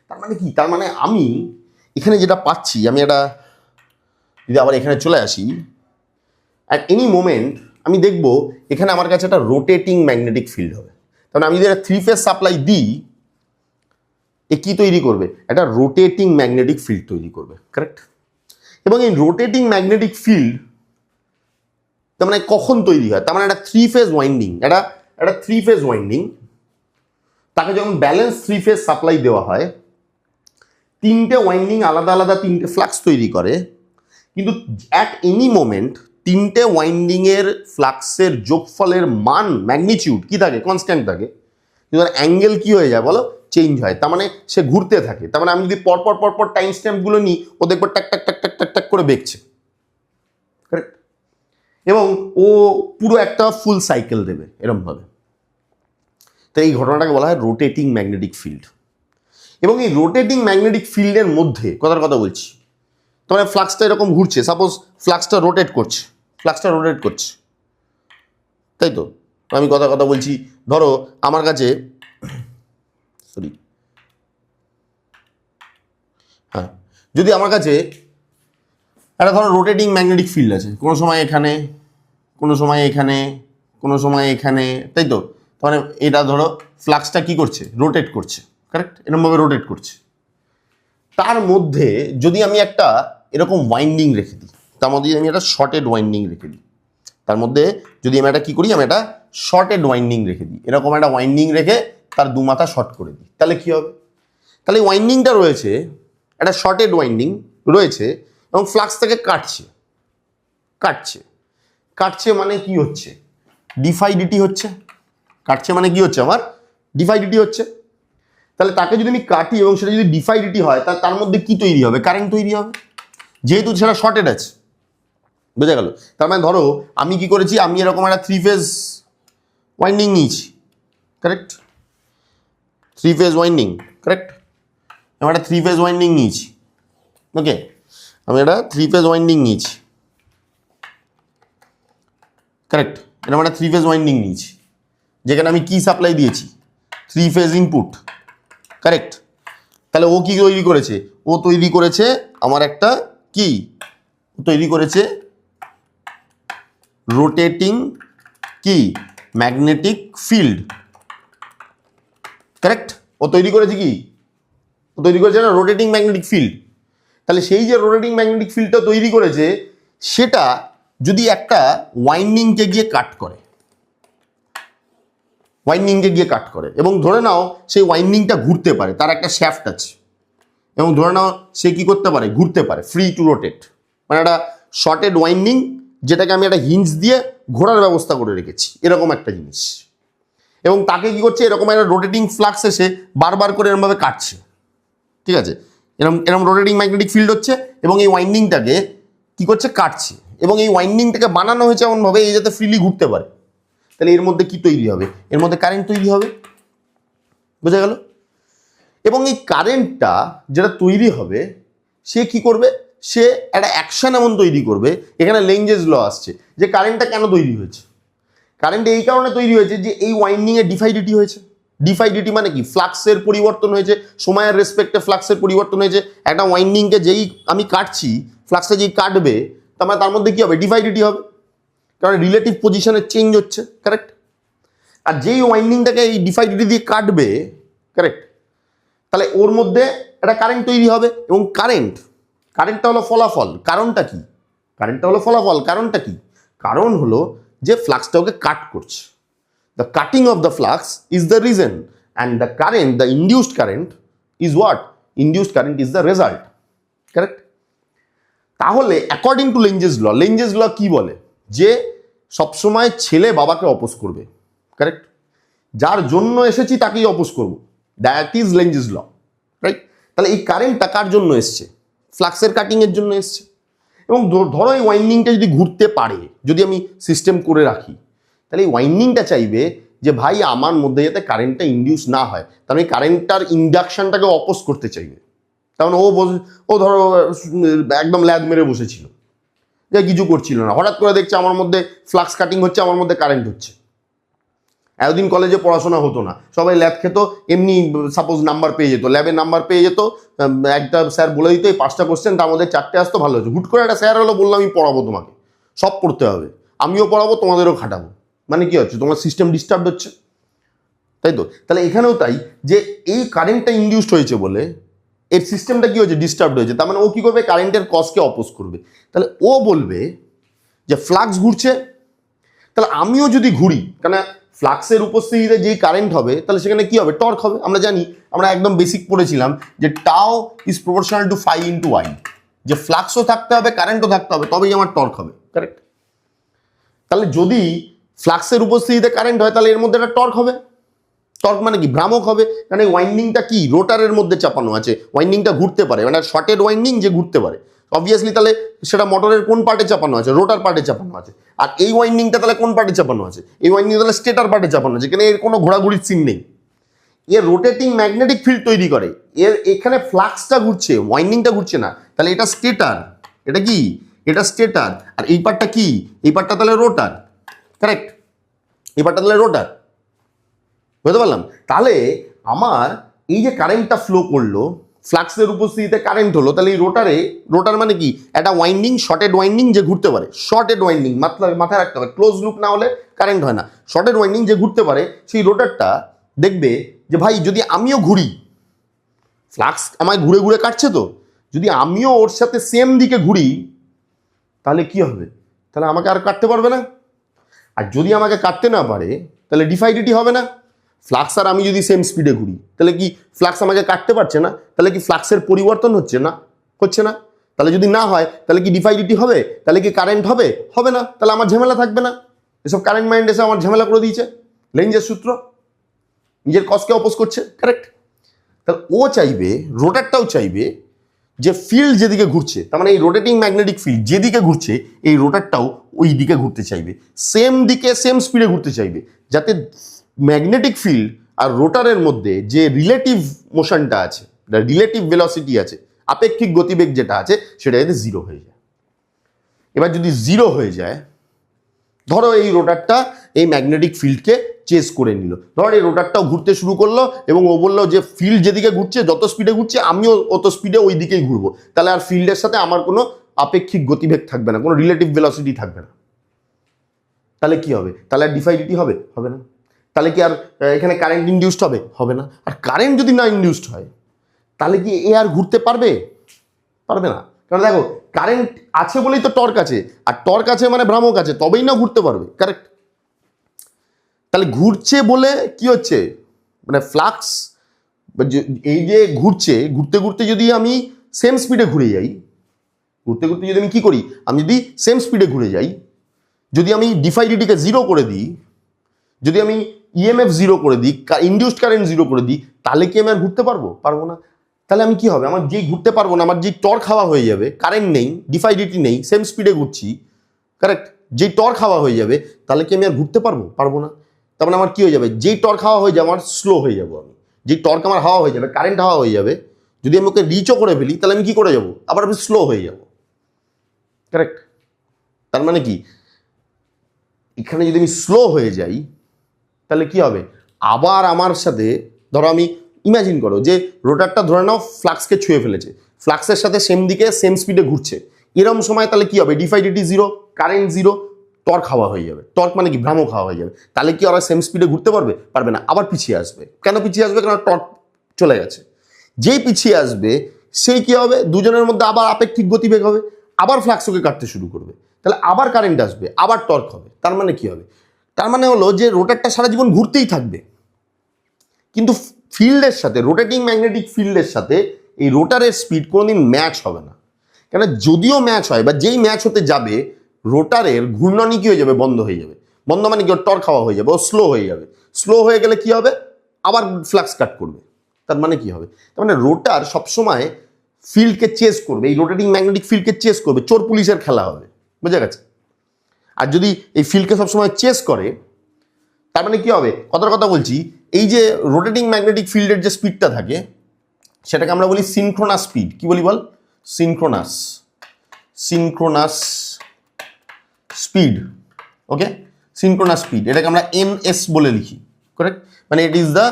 তার মানে কি, তার মানে আমি এখানে যেটা পাচ্ছি, আমি এটা যদি আবার এখানে চলে আসি, অ্যাট এনি মোমেন্ট আমি দেখবো এখানে আমার কাছে একটা রোটেটিং ম্যাগনেটিক ফিল্ড হবে। তাহলে আমি যদি একটা 3 ফেজ সাপ্লাই দিই, এ কি তৈরি করবে, একটা রোটেটিং ম্যাগনেটিক ফিল্ড তৈরি করবে, কারেক্ট। এবং এই রোটেটিং ম্যাগনেটিক ফিল্ড তার মানে কখন তৈরি হয়, তার মানে একটা 3 ফেজ ওয়াইন্ডিং, একটা 3 ফেজ ওয়াইন্ডিং, তাকে যখন ব্যালেন্স 3 ফেজ সাপ্লাই দেওয়া হয়, 3টে ওয়াইন্ডিং আলাদা আলাদা 3টে ফ্লাক্স তৈরি করে, কিন্তু অ্যাট এনি মোমেন্ট 3টে ওয়াইন্ডিংয়ের ফ্লাক্সের যোগফলের মান, ম্যাগনিটিউড কি থাকে, কনস্ট্যান্ট থাকে, কিন্তু অ্যাঙ্গেল কি হয়ে যায় বলো, চেঞ্জ হয়। তার মানে সে ঘুরতে থাকে। তার মানে আমি যদি পরপর টাইম স্ট্যাম্পগুলো নিই, ও দেখবো টাক টাক টাক টাক টাক টাক করে বেঁকছে, কারেক্ট। এবং ও পুরো একটা ফুল সাইকেল দেবে এরমভাবে। তো এই ঘটনাটাকে বলা হয় রোটেটিং ম্যাগনেটিক ফিল্ড। এবং এই রোটেটিং ম্যাগনেটিক ফিল্ডের মধ্যে কথা বলছি, তোমার ফ্লাক্সটা এরকম ঘুরছে, সাপোজ ফ্লাক্সটা রোটেট করছে, তাই তো। আমি কথা বলছি, ধরো আমার কাছে, যদি আমার কাছে একটা ধরো রোটেটিং ম্যাগনেটিক ফিল্ড আছে, কোনো সময় এখানে, কোনো সময় এখানে, কোনো সময় এখানে, তাই তো। মানে এটা ধরো ফ্লাক্সটা কি করছে, রোটেট করছে, কারেক্ট, এরকমভাবে রোটেট করছে। তার মধ্যে যদি আমি একটা এরকম ওয়াইন্ডিং রেখে দিই, তার মধ্যে আমি একটা শর্টেড ওয়াইন্ডিং রেখে দিই, তার মধ্যে যদি আমি একটা কি করি, আমি একটা শর্টেড ওয়াইন্ডিং রেখে দিই, এরকম একটা ওয়াইন্ডিং রেখে তার 2 মাথা শর্ট করে দিই, তাহলে কি হবে, তাহলে ওয়াইন্ডিংটা রয়েছে, একটা শর্টেড ওয়াইন্ডিং রয়েছে, এবং ফ্লাক্স থেকে কাটছে মানে কি হচ্ছে, ডিফাইডিটি হচ্ছে, কাটছে মানে কি হচ্ছে, আমার ডিফাইডিটি হচ্ছে। তাহলে তাকে যদি আমি কাটি এবং সেটা যদি ডিফাইডিটি হয়, তার মধ্যে কি তৈরি হবে, কারেন্ট তৈরি হবে, যেহেতু সেটা শর্টেড আছে, বোঝা গেল। তার মানে ধরো আমি কি করেছি, আমি এরকম একটা 3 ফেজ ওয়াইন্ডিং নিয়েছি, কারেক্ট, 3 ফেজ ওয়াইন্ডিং, কারেক্ট, আমি একটা 3 ফেজ ওয়াইন্ডিং নিয়েছি, ওকে, আমি একটা 3 ফেজ ওয়াইন্ডিং নিয়েছি, কারেক্ট। এটা মানে 3 ফেজ ওয়াইন্ডিং নিয়েছি, যেখানে আমি কি সাপ্লাই দিয়েছি 3 ফেজ ইনপুট, কারেক্ট। তাহলে ও কি তৈরি করেছে, ও তৈরি করেছে আমার একটা কি তৈরি করেছে রোটেটিং কি ম্যাগনেটিক ফিল্ড, কারেক্ট। ও তৈরি করেছে কি, ও তৈরি করেছে না রোটেটিং ম্যাগনেটিক ফিল্ড। তাহলে সেই যে রোটেটিং ম্যাগনেটিক ফিল্ডটা তৈরি করেছে, সেটা যদি একটা ওয়াইন্ডিংকে গিয়ে কাট করে, ওয়াইন্ডিংকে গিয়ে কাট করে, এবং ধরে নাও সেই ওয়াইন্ডিংটা ঘুরতে পারে, তার একটা শ্যাফট আছে, এবং ধরে নাও সে কি করতে পারে, ঘুরতে পারে, ফ্রি টু রোটেট, মানে একটা শর্টেড ওয়াইন্ডিং যেটাকে আমি একটা হিঞ্জ দিয়ে ঘোরার ব্যবস্থা করে রেখেছি, এরকম একটা জিনিস। এবং তাকে কি করছে, এরকম একটা রোটেটিং ফ্লাক্স এসে বারবার করে এরকমভাবে কাটছে, ঠিক আছে। এরকম এরকম রোটেটিং ম্যাগনেটিক ফিল্ড হচ্ছে, এবং এই ওয়াইন্ডিংটাকে কি করছে, কাটছে, এবং এই ওয়াইন্ডিংটাকে বানানো হয়েছে এমনভাবে এই যাতে ফ্রিলি ঘুরতে পারে। তাহলে এর মধ্যে কি তৈরি হবে, এর মধ্যে কারেন্ট তৈরি হবে, বোঝা গেল। এবং এই কারেন্টটা যেটা তৈরি হবে, সে কি করবে, সে একটা অ্যাকশন এমন তৈরি করবে, এখানে লেঞ্জেস ল আসছে যে কারেন্টটা কেন তৈরি হয়েছে। কারেন্ট এই কারণে তৈরি হয়েছে যে এই ওয়াইন্ডিংয়ে ডিফাইডিটি হয়েছে। ডিফাইডিটি মানে কি, ফ্লাক্সের পরিবর্তন হয়েছে, সময়ের রেসপেক্টে ফ্লাক্সের পরিবর্তন হয়েছে। একটা ওয়াইন্ডিংকে যেই আমি কাটছি, ফ্লাক্সে যেই কাটবে, তার মধ্যে কি হবে, ডিফাইডিটি হবে, কারণ রিলেটিভ পজিশনের চেঞ্জ হচ্ছে, কারেক্ট। আর যেই ওয়াইন্ডিংটাকে এই ডিফাইডিটি দিয়ে কাটবে, কারেক্ট, তাহলে ওর মধ্যে একটা কারেন্ট তৈরি হবে। এবং কারেন্টটা হলো ফলাফল, কারণটা কি, কারেন্টটা হলো ফলাফল, কারণটা কি, কারণ হলো যে ফ্লাক্সটা ওকে কাট করছে। The cutting of the flux is the reason, and the current, the induced current is what, induced current is the result, correct. তাহলে অ্যাকর্ডিং টু লেঞ্জেস ল কি বলে, যে সবসময় ছেলে বাবাকে অপোজ করবে, কারেক্ট। যার জন্য এসেছি তাকেই অপোজ করবো, দ্যাট ইজ লেঞ্জেস ল, রাইট। তাহলে এই কারেন্টটা কার জন্য এসছে, ফ্লাক্সের কাটিংয়ের জন্য এসছে। এবং ধরো এই ওয়াইন্ডিংটা যদি ঘুরতে পারে, যদি আমি সিস্টেম করে রাখি, তাহলে এই ওয়াইন্ডিংটা চাইবে যে ভাই আমার মধ্যে যাতে কারেন্টটা ইনডিউস না হয়, তাহলে এই কারেন্টটার ইন্ডাকশনটাকে অপোজ করতে চাইবে। কারণ ও ধরো একদম ল্যাদ মেরে বসেছিল, যে কিছু করছিল না, হঠাৎ করে দেখছে আমার মধ্যে ফ্লাক্স কাটিং হচ্ছে, আমার মধ্যে কারেন্ট হচ্ছে। এতদিন কলেজে পড়াশোনা হতো না, সবাই ল্যাব খেত, এমনি সাপোজ নাম্বার পেয়ে যেত, ল্যাবে নাম্বার পেয়ে যেত, একটা স্যার বলে দিত এই 5টা কোশ্চেন, তার মধ্যে 4টে আসতো, ভালো হচ্ছে। হুট করে একটা স্যার হলো, বললাম আমি পড়াবো তোমাকে, সব পড়তে হবে, আমিও পড়াবো, তোমাদেরও খাটাবো, মানে কি হচ্ছে, তোমার সিস্টেম ডিস্টার্ব হচ্ছে, তাই তো। তাহলে এখানেও তাই, যে এই কারেন্টটা ইনডিউসড হয়েছে বলে এর সিস্টেমটা কি হয়েছে, ডিস্টার্ব হয়েছে। তার মানে ও কি করবে, কারেন্টের কজকে অপোজ করবে। তাহলে ও বলবে যে ফ্লাক্স ঘুরছে, তাহলে আমিও যদি ঘুরি, কারণ ফ্লাক্সের উপস্থিতিতে যেই কারেন্ট হবে, তাহলে সেখানে কি হবে, টর্ক হবে। আমরা জানি, আমরা একদম বেসিক পড়েছিলাম যে tau is proportional to phi into Y, যে ফ্লাক্সও থাকতে হবে, কারেন্টও থাকতে হবে, তবেই আমার টর্ক হবে, কারেক্ট। তাহলে যদি ফ্লাক্সের উপস্থিতিতে কারেন্ট হয়, তাহলে এর মধ্যে একটা টর্ক হবে। টর্ক মানে কি, ভ্রামক হবে, কারণ এই ওয়াইন্ডিংটা কি রোটারের মধ্যে চাপানো আছে, ওয়াইন্ডিংটা ঘুরতে পারে, মানে শর্টেড ওয়াইন্ডিং যে ঘুরতে পারে, অবভিয়াসলি তাহলে সেটা মোটরের কোন পার্টে চাপানো আছে, রোটার পার্টে চাপানো আছে। আর এই ওয়াইন্ডিংটা তাহলে কোন পার্টে চাপানো আছে, এই ওয়াইন্ডিং তাহলে স্টেটার পার্টে চাপানো আছে, এখানে এর কোনো ঘোরাঘুরির সিন নেই। এর রোটেটিং ম্যাগনেটিক ফিল্ড তৈরি করে, এর এখানে ফ্লাক্সটা ঘুরছে, ওয়াইন্ডিংটা ঘুরছে না, তাহলে এটা স্টেটার, এটা কি, এটা স্টেটার। আর এই পার্টটা কি, এই পার্টটা তাহলে রোটার, কারেক্ট, এই পার্টটা তাহলে রোটার, বুঝতে পারলাম। তাহলে আমার এই যে কারেন্টটা ফ্লো করলো, ফ্লাক্সের উপস্থিতিতে কারেন্ট হলো, তাহলে এই রোটার মানে কি, একটা ওয়াইন্ডিং, শর্টেড ওয়াইন্ডিং যে ঘুরতে পারে, শর্টেড ওয়াইন্ডিং মাথায় রাখতে হবে, ক্লোজ লুপ না হলে কারেন্ট হয় না। শর্টেড ওয়াইন্ডিং যে ঘুরতে পারে, সেই রোটারটা দেখবে যে ভাই যদি আমিও ঘুরি, ফ্লাক্স আমায় ঘুরে ঘুরে কাটছে, তো যদি আমিও ওর সাথে সেম দিকে ঘুরি, তাহলে কি হবে, তাহলে আমাকে আর কাটতে পারবে না। আর যদি আমাকে কাটতে না পারে, তাহলে ডিফাইডিটি হবে না। ফ্লাক্স আর আমি যদি সেম স্পিডে ঘুরি, তাহলে কি ফ্লাক্স আমাকে কাটতে পারছে না, তাহলে কি ফ্লাক্সের পরিবর্তন হচ্ছে না, হচ্ছে না। তাহলে যদি না হয়, তাহলে কি ডিফাইডিটি হবে, তাহলে কি কারেন্ট হবে, হবে না। তাহলে আমার ঝামেলা থাকবে না। এসব কারেন্ট মাইন্ড এসে আমার ঝামেলা করে দিয়েছে, লেঞ্জের সূত্র, নিজের কজকে অপোজ করছে, কারেক্ট। তাহলে ও চাইবে, রোটারটাও চাইবে যে ফিল্ড যেদিকে ঘুরছে, তার মানে এই রোটেটিং ম্যাগনেটিক ফিল্ড যেদিকে ঘুরছে, এই রোটারটাও ওই দিকে ঘুরতে চাইবে, সেম দিকে সেম স্পিডে ঘুরতে চাইবে, যাতে ম্যাগনেটিক ফিল্ড আর রোটারের মধ্যে যে রিলেটিভ মোশনটা আছে, রিলেটিভ ভেলোসিটি আছে, আপেক্ষিক গতিবেগ যেটা আছে, সেটা যাতে জিরো হয়ে যায়। এবার যদি জিরো হয়ে যায়, ধরো এই রোটারটা এই ম্যাগনেটিক ফিল্ডকে চেস করে নিল, ধরো এই রোটারটাও ঘুরতে শুরু করলো এবং ও বললো যে ফিল্ড যেদিকে ঘুরছে, যত স্পিডে ঘুরছে আমিও অত স্পিডে ওই দিকেই ঘুরবো, তাহলে আর ফিল্ডের সাথে আমার কোনো আপেক্ষিক গতিবেগ থাকবে না, কোনো রিলেটিভ ভেলোসিটি থাকবে না। তাহলে কি হবে? তাহলে আর ডিফাইডিটি হবে? হবে না। তাহলে কি আর এখানে কারেন্ট ইনডিউসড হবে? হবে না। আর কারেন্ট যদি না ইনডিউসড হয় তাহলে কি এ আর ঘুরতে পারবে? পারবে না। কারণ দেখো কারেন্ট আছে বলেই তো টর্ক আছে, আর টর্ক আছে মানে ভ্রামক আছে, তবেই না ঘুরতে পারবে। কারেক্ট। তাহলে ঘুরছে বলে কি হচ্ছে, মানে ফ্লাক্স এই যে ঘুরছে, ঘুরতে ঘুরতে যদি আমি সেম স্পিডে ঘুরে যাই, ঘুরতে ঘুরতে যদি আমি কি করি, আমি যদি সেম স্পিডে ঘুরে যাই, যদি আমি ডিফাইডিটিকে জিরো করে দিই, যদি আমি ইএমএফ জিরো করে দিই, ইনডিউসড কারেন্ট জিরো করে দিই, তাহলে কি আমি আর ঘুরতে পারবো? পারবো না। তাহলে আমি কি হবে, আমার যেই ঘুরতে পারবো না, আমার যেই টর্ক হাওয়া হয়ে যাবে, কারেন্ট নেই, ডিফাইডিটি নেই, সেম স্পিডে ঘুরছি, কারেক্ট, যেই টর্ক হাওয়া হয়ে যাবে, তাহলে কি আমি আর ঘুরতে পারবো? পারবো না। তার মানে আমার কি হয়ে যাবে, যেই টর্ক হাওয়া হয়ে যাবে আমার স্লো হয়ে যাবো, আমি যেই টর্ক আমার হাওয়া হয়ে যাবে, কারেন্ট হাওয়া হয়ে যাবে, যদি আমি ওকে রিচও করে ফেলি তাহলে আমি কি করে যাবো, আবার আমি স্লো হয়ে যাবো। কারেক্ট। তার মানে কি, এখানে যদি আমি স্লো হয়ে যাই তাহলে কি হবে, আবার আমার সাথে ধরো আমি ইমাজিন করো যে রোটারটা ধরে নাও ফ্লাক্সকে ছুঁয়ে ফেলেছে, ফ্লাক্সের সাথে সেম দিকে সেম স্পিডে ঘুরছে, এরকম সময় তাহলে কি হবে, ডিফাইডিটি জিরো, কারেন্ট জিরো, টর্ক হাওয়া হয়ে যাবে। টর্ক মানে কি, ভ্রামক হাওয়া হয়ে যাবে। তাহলে কি ওরা সেম স্পিডে ঘুরতে পারবে? পারবে না, আবার পিছিয়ে আসবে। কেন পিছিয়ে আসবে? কারণ টর্ক চলে গেছে। যেই পিছিয়ে আসবে সেই কি হবে, দুজনের মধ্যে আবার আপেক্ষিক গতিবেগ হবে, আবার ফ্লাক্সকে কাটতে শুরু করবে, তাহলে আবার কারেন্ট আসবে, আবার টর্ক হবে। তার মানে কি হবে, তার মানে হলো যে রোটারটা সারা জীবন ঘুরতেই থাকবে, কিন্তু ফিল্ডের সাথে, রোটেটিং ম্যাগনেটিক ফিল্ডের সাথে এই রোটারের স্পিড কোনোদিন ম্যাচ হবে না। কেন, যদিও ম্যাচ হয় বা যেই ম্যাচ হতে যাবে, রোটারের ঘূর্ণনই কি হয়ে যাবে, বন্ধ হয়ে যাবে। বন্ধ মানে কি, ওর টর্ক হাওয়া হয়ে যাবে, ও স্লো হয়ে যাবে। স্লো হয়ে গেলে কি হবে, আবার ফ্লাক্স কাট করবে। তার মানে কি হবে, তার মানে রোটার সবসময় ফিল্ডকে চেস করবে, এই রোটেটিং ম্যাগনেটিক ফিল্ডকে চেস করবে, চোর পুলিশের খেলা হবে, বুঝা গেছে? আর যদি এই ফিল্ডকে সবসময় চেস করে, তার মানে কি হবে, কথার কথা বলছি, এই যে রোটেটিং ম্যাগনেটিক ফিল্ডের যে স্পিডটা থাকে সেটাকে আমরা বলি সিনক্রোনাস স্পিড। কি বলি বল? Synchronous, synchronous speed. Okay, synchronous speed, এটাকে আমরা এনএস বলে লিখি। কারেক্ট, মানে it is the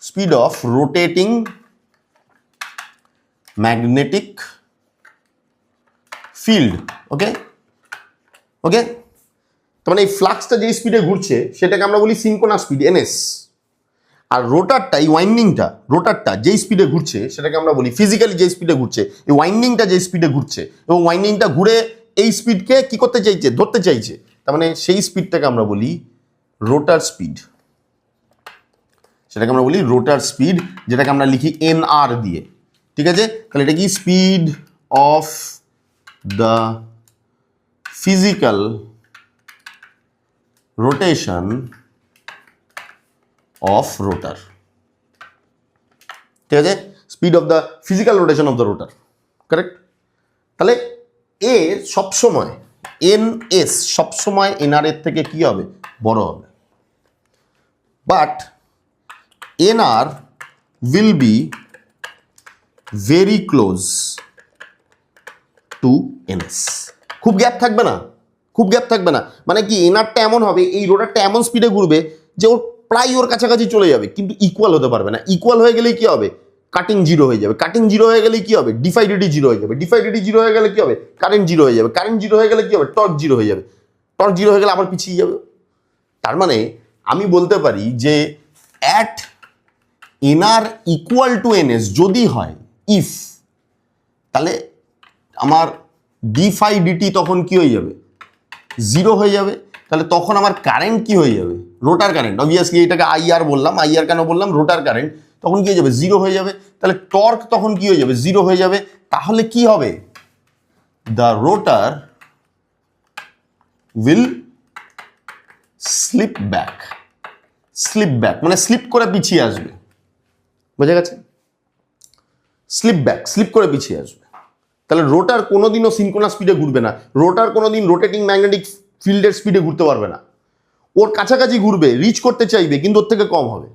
speed of rotating magnetic field. Okay okay, তার মানে এই ফ্লাক্সটা যে স্পিডে ঘুরছে সেটাকে আমরা বলি সিনক্রোনাস স্পিড, এনএস। আর রোটারটা, এই ওয়াইন্ডিংটা, রোটারটা যেই স্পিডে ঘুরছে সেটাকে আমরা বলি, ফিজিক্যালি যে স্পিডে ঘুরছে, এই ওয়াইন্ডিংটা যে স্পিডে ঘুরছে এবং ওয়াইন্ডিংটা ঘুরে এই স্পিডকে কি করতে চাইছে, ধরতে চাইছে, তার মানে সেই স্পিডটাকে আমরা বলি রোটার স্পিড। সেটাকে আমরা বলি রোটার স্পিড, যেটাকে আমরা লিখি এনআর দিয়ে। ঠিক আছে, তাহলে এটা কি, speed of the physical rotation of rotor. ঠিক আছে, speed of the physical rotation of the rotor. Correct. তাহলে এ সবসময়, এন এস সবসময় এনআর এর থেকে কি হবে, বড় হবে। But NR will be very close two NS. খুব গ্যাপ থাকবে না, খুব গ্যাপ থাকবে না। মানে কি, এনআরটা এমন হবে, এই রোটারটা এমন স্পিডে ঘুরবে যে ওর প্রায় ওর কাছাকাছি চলে যাবে, কিন্তু ইকুয়াল হতে পারবে না। ইকুয়াল হয়ে গেলেই কি হবে, কাটিং জিরো হয়ে যাবে। কাটিং জিরো হয়ে গেলে কি হবে, ডিফাইডিটি জিরো হয়ে যাবে। ডিফাইডিটি জিরো হয়ে গেলে কি হবে, কারেন্ট জিরো হয়ে যাবে। কারেন্ট জিরো হয়ে গেলে কি হবে, টর্ক জিরো হয়ে যাবে। টর্ক জিরো হয়ে গেলে আবার পিছিয়ে যাবে। তার মানে আমি বলতে পারি যে at NR equal to NS যদি হয়, ইফ, তাহলে আমার ডিফাই ডিটি তখন কি হয়ে যাবে, জিরো হয়ে যাবে। তাহলে তখন আমার কারেন্ট কি হয়ে যাবে, রোটার কারেন্ট, অবভিয়াসলি এটাকে আইআর বললাম, আইআর কেন বললাম, রোটার কারেন্ট তখন কি হয়ে যাবে, জিরো হয়ে যাবে। তাহলে টর্ক তখন কি হয়ে যাবে, জিরো হয়ে যাবে। তাহলে কি হবে, the rotor will slip back. Slip back মানে স্লিপ করে পিছিয়ে আসবে, বোঝা গেছে? স্লিপ ব্যাক, স্লিপ করে পিছিয়ে আসবে। তাহলে রোটার কোনোদিনও সিনক্রোনাস স্পিডে ঘুরবে না, রোটার কোনোদিন রোটেটিং ম্যাগনেটিক ফিল্ডের স্পিডে ঘুরতে পারবে না। ওর কাছাকাছি ঘুরবে, রিচ করতে চাইবে, কিন্তু ওর থেকে কম হবে।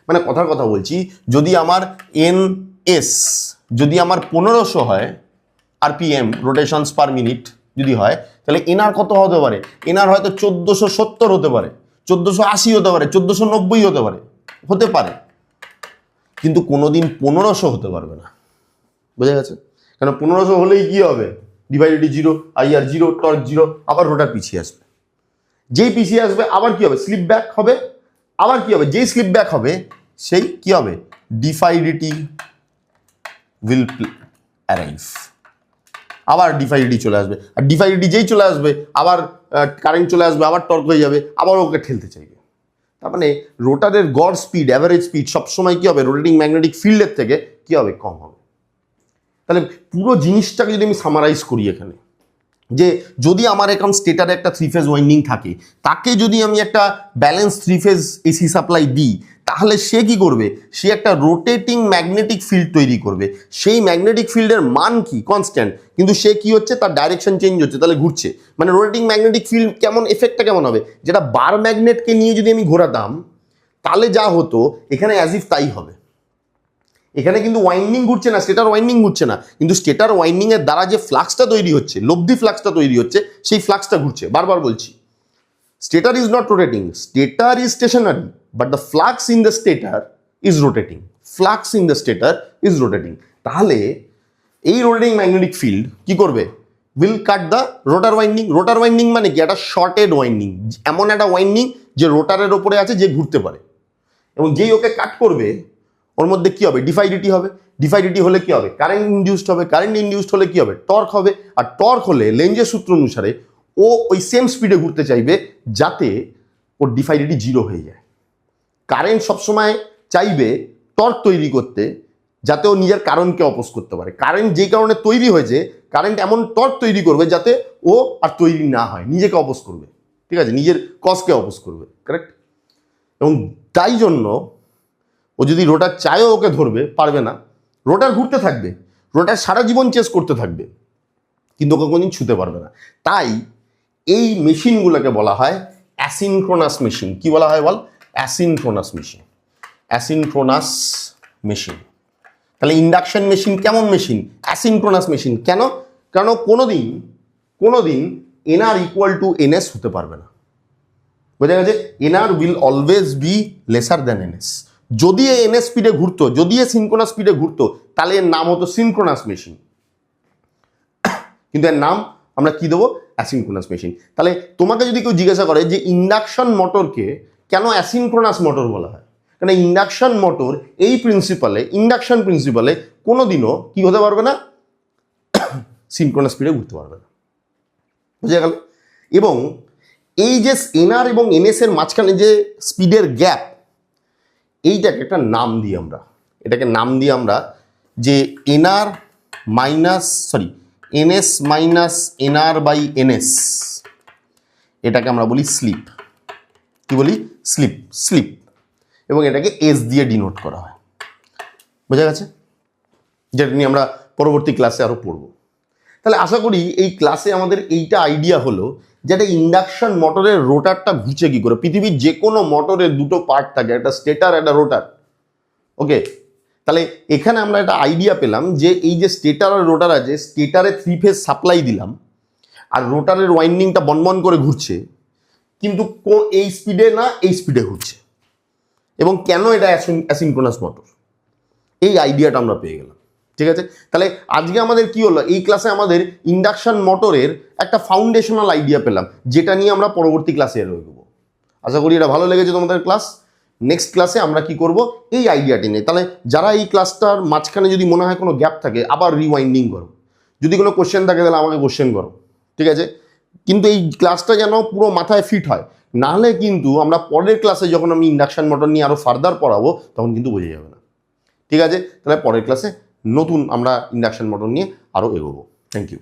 মানে কথার কথা বলছি, যদি আমার এনএস যদি আমার 1500 হয় আরপিএম, রোটেশনস পার মিনিট, যদি হয় তাহলে এনআর কত হতে পারে? এনআর হয়তো 1470 হতে পারে, 1480 হতে পারে, 1490 হতে পারে, কিন্তু কোনোদিন 1500 হতে পারবে না। বোঝা গেছে? কারণ 1500 হলেই কি হবে? ডিভাইডেড 0, আইআর 0, টর্ক 0, আবার রোটার পিছিয়ে আসবে। যেই পিছিয়ে আসবে আবার কি হবে? স্লিপ ব্যাক হবে। আবার কি হবে? যেই স্লিপ ব্যাক হবে সেই কি হবে? ডিফাইডিটি উইল অ্যারাইভ। আবার ডিফাইডিটি চলে আসবে, আর ডিফাইডিটি যেই চলে আসবে আবার কারেন্ট চলে আসবে, আবার টর্ক হয়ে যাবে, আবার ওকে ঠেলতে চাইবে। তার মানে রোটারের গড় স্পিড, অ্যাভারেজ স্পিড সবসময় কি হবে? রোটেটিং ম্যাগনেটিক ফিল্ডের থেকে কি হবে? কম হবে। তাহলে পুরো জিনিসটাকে যদি আমি সামারাইজ করি এখানে, যে যদি আমার এখন স্টেটারে একটা 3 ফেজ ওয়াইন্ডিং থাকে, তাকে যদি আমি একটা ব্যালেন্স 3 ফেজ এসি সাপ্লাই দিই, তাহলে সে কি করবে? সে একটা রোটেটিং ম্যাগনেটিক ফিল্ড তৈরি করবে। সেই ম্যাগনেটিক ফিল্ডের মান কি? কনস্ট্যান্ট, কিন্তু সে কি হচ্ছে? তার ডাইরেকশন চেঞ্জ হচ্ছে, তাহলে ঘুরছে। মানে রোটেটিং ম্যাগনেটিক ফিল্ড কেমন, এফেক্টটা কেমন হবে? যেটা বার ম্যাগনেটকে নিয়ে যদি আমি ঘোরাতাম, তাহলে যা হতো এখানে অ্যাজ ইফ তাই হবে। এখানে কিন্তু ওয়াইন্ডিং ঘুরছে না, স্টেটার ওয়াইন্ডিং ঘুরছে না, কিন্তু স্টেটার ওয়াইন্ডিং এর দ্বারা যে ফ্লাক্সটা তৈরি হচ্ছে, লব্ধি ফ্লাক্সটা তৈরি হচ্ছে, সেই ফ্লাক্সটা ঘুরছে। বারবার বলছি, stator is not rotating, stator is stationary, but the flux in the stator is rotating. Flux in the stator is rotating. তাহলে এই রোটেটিং ম্যাগনেটিক ফিল্ড কি করবে? Will cut the rotor winding. Rotor winding মানে কি? একটা shorted winding, এমন একটা winding যে রোটারের ওপরে আছে, যে ঘুরতে পারে, এবং যেই ওকে কাট করবে ওর মধ্যে কি হবে? ডিফাইডিটি হবে। ডিফাইডিটি হলে কি হবে? কারেন্ট ইনডিউসড হবে। কারেন্ট ইনডিউসড হলে কি হবে? টর্ক হবে। আর টর্ক হলে লেঞ্জের সূত্র অনুসারে ও ওই সেম স্পিডে ঘুরতে চাইবে, যাতে ওর ডিফাইডিটি 0 হয়ে যায়। কারেন্ট সবসময় চাইবে টর্ক তৈরি করতে, যাতে ও নিজের কারণকে অপোজ করতে পারে। কারেন্ট যেই কারণে তৈরি হয়েছে, কারেন্ট এমন টর্ক তৈরি করবে যাতে ও আর তৈরি না হয়, নিজেকে অপোজ করবে। ঠিক আছে? নিজের কজকে অপোজ করবে। কারেক্ট? এবং তাই জন্য ও যদি রোটার চায়ও ওকে ধরবে, পারবে না। রোটার ঘুরতে থাকবে, রোটার সারা জীবন চেস করতে থাকবে, কিন্তু ওকে কোনোদিন ছুতে পারবে না। তাই এই মেশিনগুলোকে বলা হয় অ্যাসিনক্রোনাস মেশিন। কি বলা হয় বল? Asynchronous machine. Asynchronous machine. তাহলে ইন্ডাকশন মেশিন কেমন মেশিন? Asynchronous machine. কেন? কারণ কোনোদিন এনআর ইকুয়াল টু এনএস হতে পারবে না। বোঝা গেছে? NR will always be lesser than NS. যদি এনএস স্পিডে ঘুরতো, যদি সিনক্রোনাস স্পিডে ঘুরতো, তাহলে এর নাম হতো সিনক্রোনাস মেশিন, কিন্তু এর নাম আমরা কি দেবো? Asynchronous machine. তাহলে তোমাকে যদি কেউ জিজ্ঞাসা করে যে ইন্ডাকশন মোটরকে কেন অ্যাসিনক্রোনাস মোটর বলা হয়, কারণ ইন্ডাকশন মোটর এই ইন্ডাকশন প্রিন্সিপালে কোনোদিনও কি হতে পারবে না? সিনক্রোনাস স্পিডে ঘুরতে পারবে না। বুঝে গেল? এবং এই যে এনআর এবং এনএস এর মাঝখানে যে স্পিডের গ্যাপ, এইটাকে একটা নাম দিই আমরা, যে NS minus NR by NS, এটাকে আমরা বলি স্লিপ। কি বলি? স্লিপ। এবং এটাকে এস দিয়ে ডিনোট করা হয়। বোঝা গেছে? যেটা নিয়ে আমরা পরবর্তী ক্লাসে আরো পড়ব। তাহলে আশা করি এই ক্লাসে আমাদের এইটা আইডিয়া হলো, যেটা ইন্ডাকশন মোটরের রোটারটা ঘুরছে কি করে। পৃথিবীর যে কোনো মোটরের দুটো পার্ট থাকে, একটা স্টেটার, একটা রোটার। ওকে, তাহলে এখানে আমরা একটা আইডিয়া পেলাম যে এই যে স্টেটার আর রোটার আছে, স্টেটারে 3 ফেজ সাপ্লাই দিলাম, আর রোটারের ওয়াইন্ডিংটা বনবন করে ঘুরছে, কিন্তু এই স্পিডে না, এই স্পিডে ঘুরছে। এবং কেন এটা অ্যাসিনক্রোনাস মোটর, এই আইডিয়াটা আমরা পেয়ে গেলাম। ঠিক আছে? তাহলে আজকে আমাদের কি হলো? এই ক্লাসে আমাদের ইন্ডাকশন মোটরের একটা ফাউন্ডেশনাল আইডিয়া পেলাম, যেটা নিয়ে আমরা পরবর্তী ক্লাসে এগোবো। আশা করি এটা ভালো লেগেছে তোমাদের ক্লাস। নেক্সট ক্লাসে আমরা কি করব? এই আইডিয়াটি নিয়ে। তাহলে যারা এই ক্লাসটার মাঝখানে যদি মনে হয় কোনো গ্যাপ থাকে, আবার রিওয়াইন্ডিং করো। যদি কোনো কোশ্চেন থাকে তাহলে আমাকে কোশ্চেন করো। ঠিক আছে? কিন্তু এই ক্লাসটা যেন পুরো মাথায় ফিট হয়, নাহলে কিন্তু আমরা পরের ক্লাসে যখন আমি ইন্ডাকশন মোটর নিয়ে আরও ফার্দার পড়াবো, তখন কিন্তু বোঝা যাবে না। ঠিক আছে? তাহলে পরের ক্লাসে নতুন আমরা ইন্ডাকশন মোটর নিয়ে আরও এগোবো। Thank you.